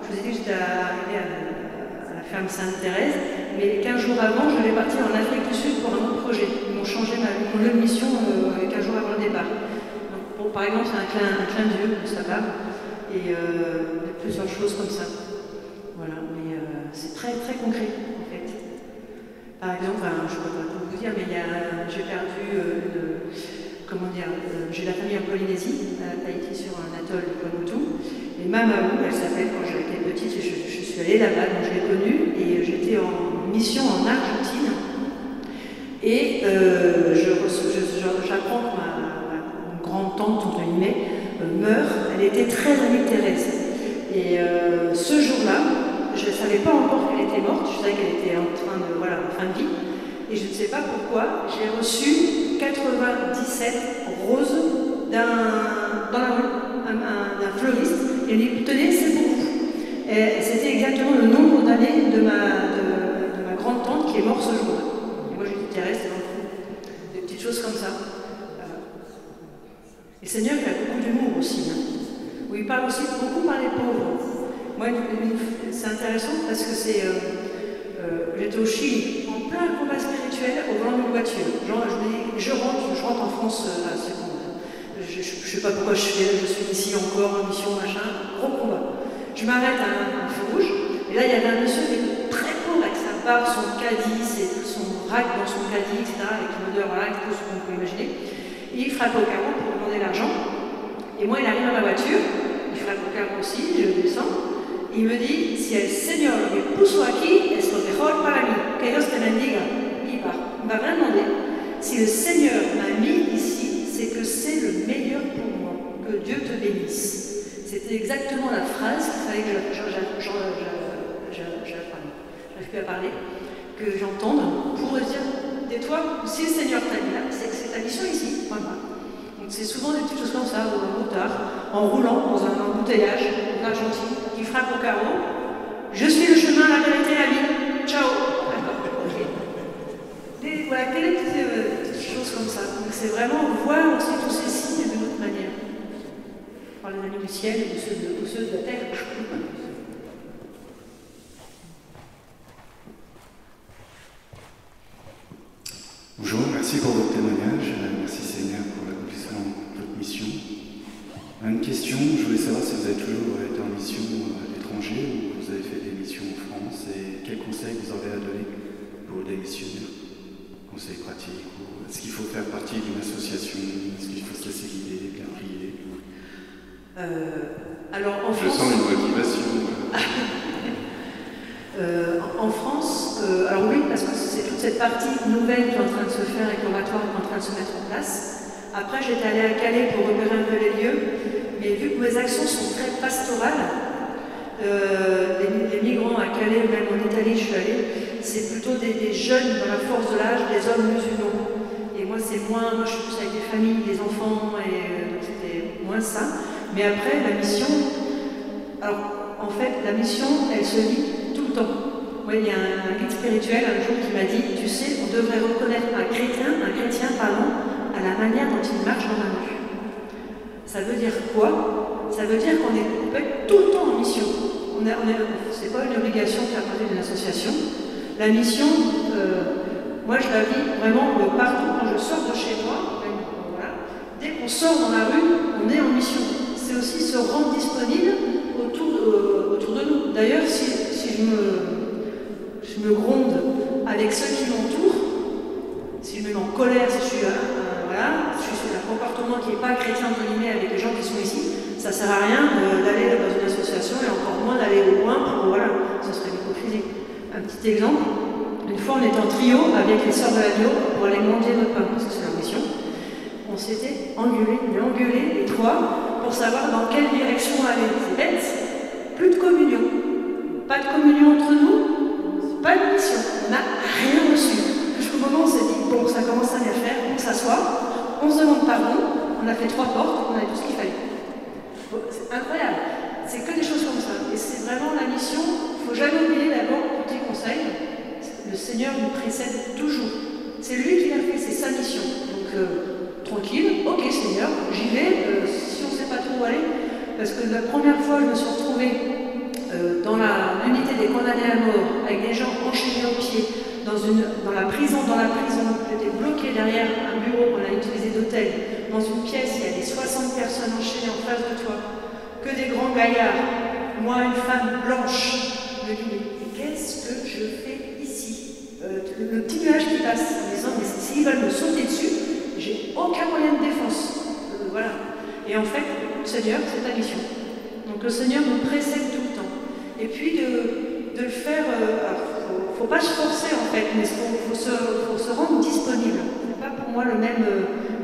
je vous ai dit que j'étais arrivée à la ferme Sainte-Thérèse, mais 15 jours avant, je devais partir en Afrique du Sud pour un autre projet. Ils m'ont changé mon lieu de mission 15 jours avant le départ. Donc, par exemple, c'est un clin d'yeux de sa part. Et plusieurs choses comme ça. Voilà, mais c'est très très concret en fait. Par exemple, je ne peux pas tout vous dire, mais j'ai perdu j'ai la famille en Polynésie, à Tahiti, sur un atoll de Tuamotu. Et Mamaou, elle s'appelle, quand j'étais petite, je suis allée là-bas, donc je l'ai connue, et j'étais en mission en Argentine. Et j'apprends que ma grande-tante, entre guillemets, meurt. Elle était très amie de Thérèse. Et ce jour-là, je ne savais pas encore qu'elle était morte, je savais qu'elle était en fin de vie. Et je ne sais pas pourquoi, j'ai reçu 97 roses dans la rue, d'un fleuriste. Et il dit, tenez, c'est pour vous. Et c'était exactement le nombre d'années de ma grande-tante qui est morte ce jour-là. Et moi, j'ai dit, Thérèse, c'est dans le fond. Des petites choses comme ça. Et le Seigneur, il a beaucoup d'humour aussi. Où il parle aussi beaucoup par les pauvres. Moi, c'est intéressant parce que j'étais au Chili, en plein combat spirituel, au volant d'une voiture. Je rentre en France à ce moment. Je ne sais pas pourquoi je suis ici encore, en mission, machin, gros combat. Je m'arrête à un feu rouge, et là, il y avait un monsieur qui était très pauvre avec sa barbe, son caddie, son rack dans son caddie, etc., avec l'odeur, voilà, tout ce qu'on peut imaginer. Et il frappe au carreau pour demander l'argent. Et moi, il arrive à ma voiture, il frappe au carreau aussi, je descends. Il me dit, si el Señor me puso aquí, es lo mejor para mí. Que Dios te bendiga. Il part. Il m'a rien demandé. Si le Seigneur m'a mis ici, c'est que c'est le meilleur pour moi. Que Dieu te bénisse. C'était exactement la phrase qu'il fallait que j'arrive plus à parler, que j'entende pour dire, tais-toi, si le Seigneur t'a mis là, c'est que c'est ta mission ici. Voilà. Donc c'est souvent des petites choses comme ça, ou un moutard, en roulant dans un embouteillage en Argentine, qui frappe au carreau. Je suis le chemin, la vérité, la vie. Ciao. Okay. Voilà, quelles petites choses comme ça. Donc c'est vraiment voir aussi tous ces signes d'une autre manière. Par les amis du ciel ou ceux de la terre. Bonjour, merci pour votre témoignage. Merci Seigneur pour l'accomplissement de votre mission. Une question, je voulais savoir si vous avez toujours été en mission à l'étranger ou vous avez fait des missions en France et quels conseils vous avez à donner pour des missionnaires? Conseils pratiques ou est-ce qu'il faut faire partie d'une association? Est-ce qu'il faut se laisser guider, bien prier? Alors en France, je sens une motivation. En France, cette partie nouvelle qui est en train de se faire et que l'oratoire est en train de se mettre en place. Après, j'étais allée à Calais pour repérer un peu les lieux, mais vu que mes actions sont très pastorales, les migrants à Calais, même en Italie, je suis allée, c'est plutôt des jeunes dans la force de l'âge, des hommes musulmans. Et moi, c'est moins, moi je suis plus avec des familles, des enfants, et donc c'était moins ça. Mais après, la mission, alors en fait, la mission, elle se vit tout le temps. Moi, il y a un guide spirituel un jour qui m'a dit, tu sais, on devrait reconnaître un chrétien, à la manière dont il marche dans la rue. Ça veut dire quoi? Ça veut dire qu'on peut être tout le temps en mission. C'est pas une obligation de faire partie d'une association. La mission, moi je la vis vraiment partout quand je sors de chez moi. Voilà. Dès qu'on sort dans la rue, on est en mission. C'est aussi se rendre disponible autour de nous. D'ailleurs, si je me gronde avec ceux qui m'entourent, si je me mets en colère, si je suis un comportement qui n'est pas chrétien entre guillemets avec les gens qui sont ici, ça ne sert à rien d'aller dans une association et encore moins d'aller au loin pour, voilà, ce serait l'hypocrisie. Un petit exemple, une fois on était en trio avec les sœurs de l'agneau pour aller manger notre pain, parce que c'est leur mission. On s'était engueulés les trois pour savoir dans quelle direction aller. C'est bête, plus de communion. Pas de communion entre nous, pas de mission. On n'a rien reçu. Jusqu'au moment où on s'est dit, bon, ça commence à bien faire, on s'assoit, on se demande pardon, on a fait 3 portes, on a tout ce qu'il fallait. C'est incroyable. C'est que des choses comme ça. Et c'est vraiment la mission. Il ne faut jamais oublier d'abord, petit conseil, le Seigneur nous précède toujours. C'est lui qui l'a fait, c'est sa mission. Donc, tranquille, ok Seigneur, j'y vais, si on ne sait pas trop où aller. Parce que la première fois, je me suis retrouvée dans l'unité des condamnés à mort, avec des gens enchaînés aux pieds, dans la prison, j'étais bloquée derrière un bureau qu'on a utilisé d'hôtel. Dans une pièce, il y a des 60 personnes enchaînées en face de toi, que des grands gaillards. Moi, une femme blanche, je me dis, mais qu'est-ce que je fais ici? Le petit nuage qui passe en disant, mais s'ils veulent me sauter dessus, j'ai aucun moyen de défense. Voilà. Et en fait, le Seigneur, c'est ta mission. Donc le Seigneur nous précède tout le temps. Et puis de le faire, il ne faut pas se forcer en fait, mais il faut se rendre disponible. Ce n'est pas pour moi la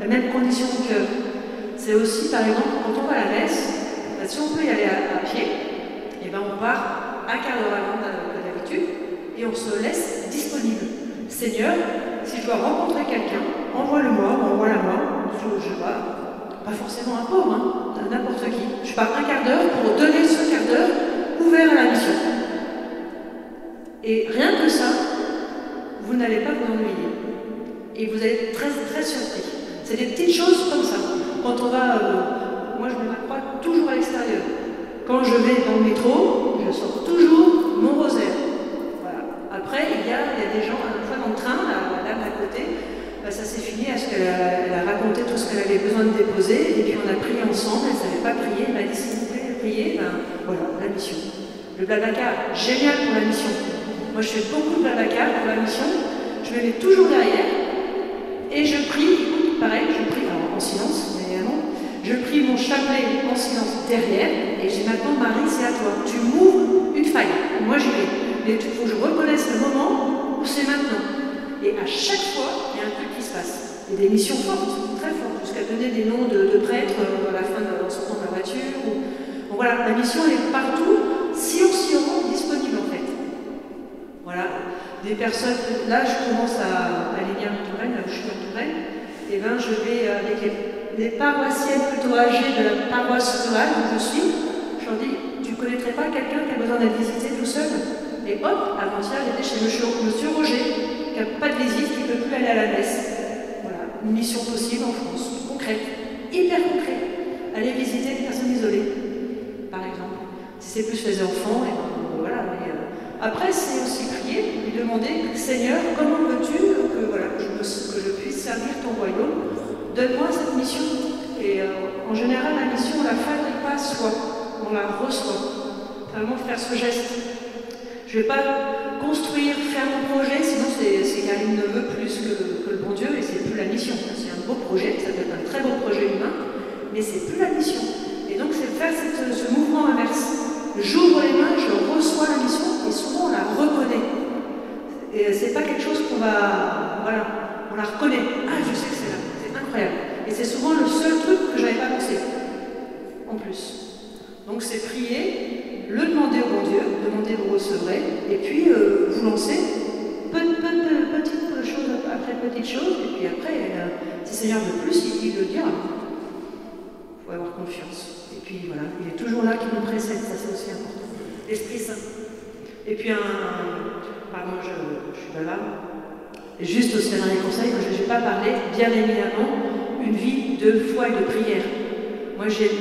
même condition de cœur. C'est aussi, par exemple, quand on va à la messe, si on peut y aller à pied, et ben on part un quart d'heure avant que d'habitude et on se laisse disponible. Seigneur, si je dois rencontrer quelqu'un, envoie-le-moi, envoie-la-moi, je sais pas forcément un pauvre, hein, n'importe qui. Je pars un quart d'heure pour donner ce quart d'heure ouvert à la mission. Et rien que ça, vous n'allez pas vous ennuyer. Et vous allez être très, très surpris. C'est des petites choses comme ça. Quand on va, moi je me la crois toujours à l'extérieur. Quand je vais dans le métro, je sors toujours mon rosaire. Voilà. Après, il y a des gens, une fois dans le train, la dame d'à côté, ça s'est fini parce qu'elle a raconté tout ce qu'elle avait besoin de déposer, et puis on a prié ensemble, elle ne savait pas prier, elle m'a dit s'il vous plaît, priez, voilà, la mission. Le Blablacar, génial pour la mission. Moi je fais beaucoup de Blablacar pour la mission, je me mets toujours derrière, et je prie, pareil, je prie en silence, évidemment, je prie mon chapelet en silence derrière, et j'ai maintenant Marie, c'est à toi. Tu m'ouvres une faille, moi j'y vais. Mais il faut que je reconnaisse le moment où c'est maintenant. Et à chaque fois, il y a un truc qui se passe. Il y a des missions fortes, très fortes, jusqu'à donner des noms de prêtres à la fin en sortant de la voiture. Bon, voilà, la mission elle est partout, si on s'y rend disponible en fait. Voilà, des personnes, là je commence à aller bien en Touraine, là où je suis en Touraine, et bien je vais avec les paroissiennes plutôt âgées de la paroisse rurale où je suis, je leur dis, tu ne connaîtrais pas quelqu'un qui a besoin d'être visité tout seul? Et hop, avant-hier j'étais chez monsieur Roger, qui n'a pas de visite, qui ne peut plus aller à la messe. Voilà, une mission possible en France, concrète, hyper concrète. Aller visiter des personnes isolées, par exemple. Si c'est plus les enfants, et voilà. Après, c'est aussi prier, lui demander, Seigneur, comment veux-tu que je puisse servir ton royaume? Donne-moi cette mission. Et en général, la mission, on ne la fabrique pas soi, on la reçoit. Vraiment faire ce geste. Je ne vais pas construire, faire mon projet, sinon c'est Karine ne veut plus que le bon Dieu, et c'est plus la mission. C'est un beau projet, ça peut être un très beau projet humain, mais c'est plus la mission. Et donc c'est faire ce mouvement inverse. J'ouvre les mains, je reçois la mission, et souvent on la reconnaît. Et c'est pas quelque chose qu'on va... Voilà, on la reconnaît. Ah, je sais que c'est là. C'est incroyable. Et c'est souvent le seul truc que je n'avais pas pensé. En plus. Donc c'est prier, le demander au bon Dieu, demander, vous recevrez, et puis vous lancer petite chose après petite chose, et puis après, si Seigneur veut plus, il le dira. Il faut avoir confiance. Et puis voilà, il est toujours là qui nous précède, ça c'est aussi important. L'Esprit Saint. Et puis pardon, je suis là. Juste aussi un dernier conseil, que je n'ai pas parlé, bien évidemment, une vie de foi et de prière. Moi j'ai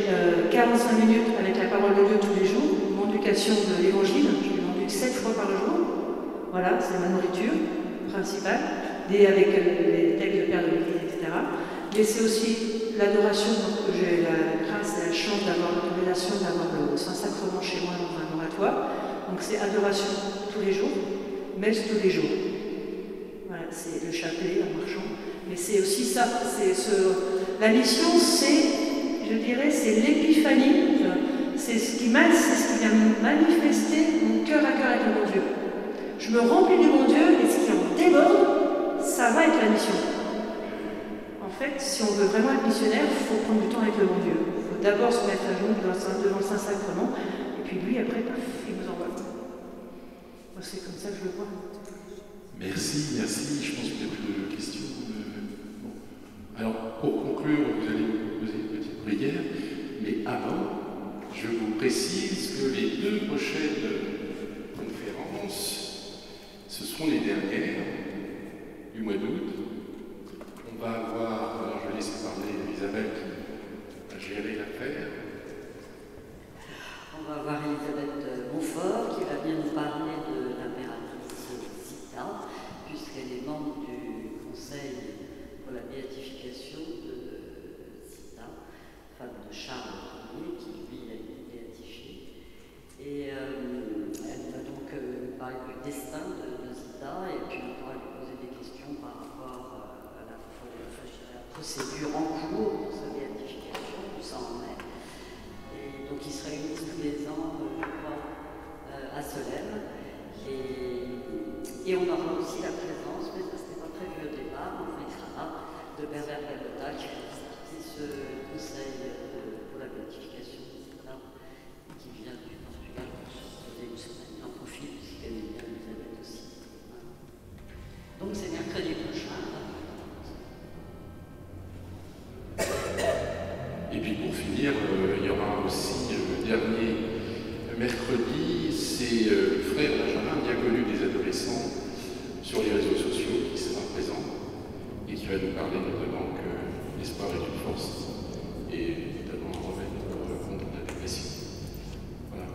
45 minutes avec la parole de Dieu tous les jours, mon éducation de l'Évangile, je l'ai vendue 7 fois par jour. Voilà, c'est ma nourriture principale, et avec les textes de Père de l'Église, etc. Mais c'est aussi l'adoration, donc j'ai la grâce et la chance d'avoir l'autorisation d'avoir le Saint-Sacrement chez moi dans un oratoire. Donc c'est adoration tous les jours, messe tous les jours. Voilà, c'est le chapelet en marchant. Mais c'est aussi ça, la mission, c'est, je dirais, c'est l'épiphanie, c'est ce qui vient manifester mon cœur à cœur avec le bon Dieu. Je me remplis du bon Dieu et ce qui en déborde, ça va être la mission. En fait, si on veut vraiment être missionnaire, il faut prendre du temps avec le bon Dieu. Il faut d'abord se mettre à genoux devant le Saint-Sacrement, et puis lui, après, il nous envoie. Moi, c'est comme ça que je le vois. Merci. Je pense qu'il n'y a plus de questions. Bon. Alors, pour conclure, vous allez vous poser une petite prière, mais avant, je vous précise que les 2 prochaines conférences, ce seront les dernières du mois d'août. On va avoir, alors je vais laisser parler Elisabeth qui va gérer l'affaire. On va avoir Elisabeth Montfort qui va bien nous parler de l'impératrice Zita, puisqu'elle est membre du conseil pour la béatification de Zita, femme de Charles Ier, qui lui a été béatifié. Et elle va donc parler du destin de Zita, et puis on pourra lui poser des questions par rapport à la procédure en cours de sa béatification, où ça en est. Et donc ils se réunissent tous les ans, je crois, à Solesmes. Et on aura aussi la présence, mais ça n'était pas prévu au départ, enfin il sera là, de Berbère Bellotta, qui fait partie de ce conseil pour la béatification de Zita, et qui vient du Portugal pour se poser une semaine. Il en profite, puisqu'elle est bien Elisabeth aussi. Voilà. Donc c'est mercredi prochain. Et puis pour finir, il y aura aussi le dernier mercredi, c'est le frère Benjamin, bien connu des adolescents, sur les réseaux sociaux, qui sera présent et qui va nous parler notamment que l'espoir est une force et notamment un remède contre la dépression. Voilà.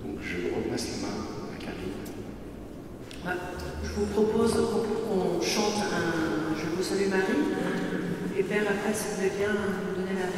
Donc je repasse la main à Karine. Je vous propose qu'on chante un Je vous salue Marie. Et Père, après, si vous voulez bien nous donner la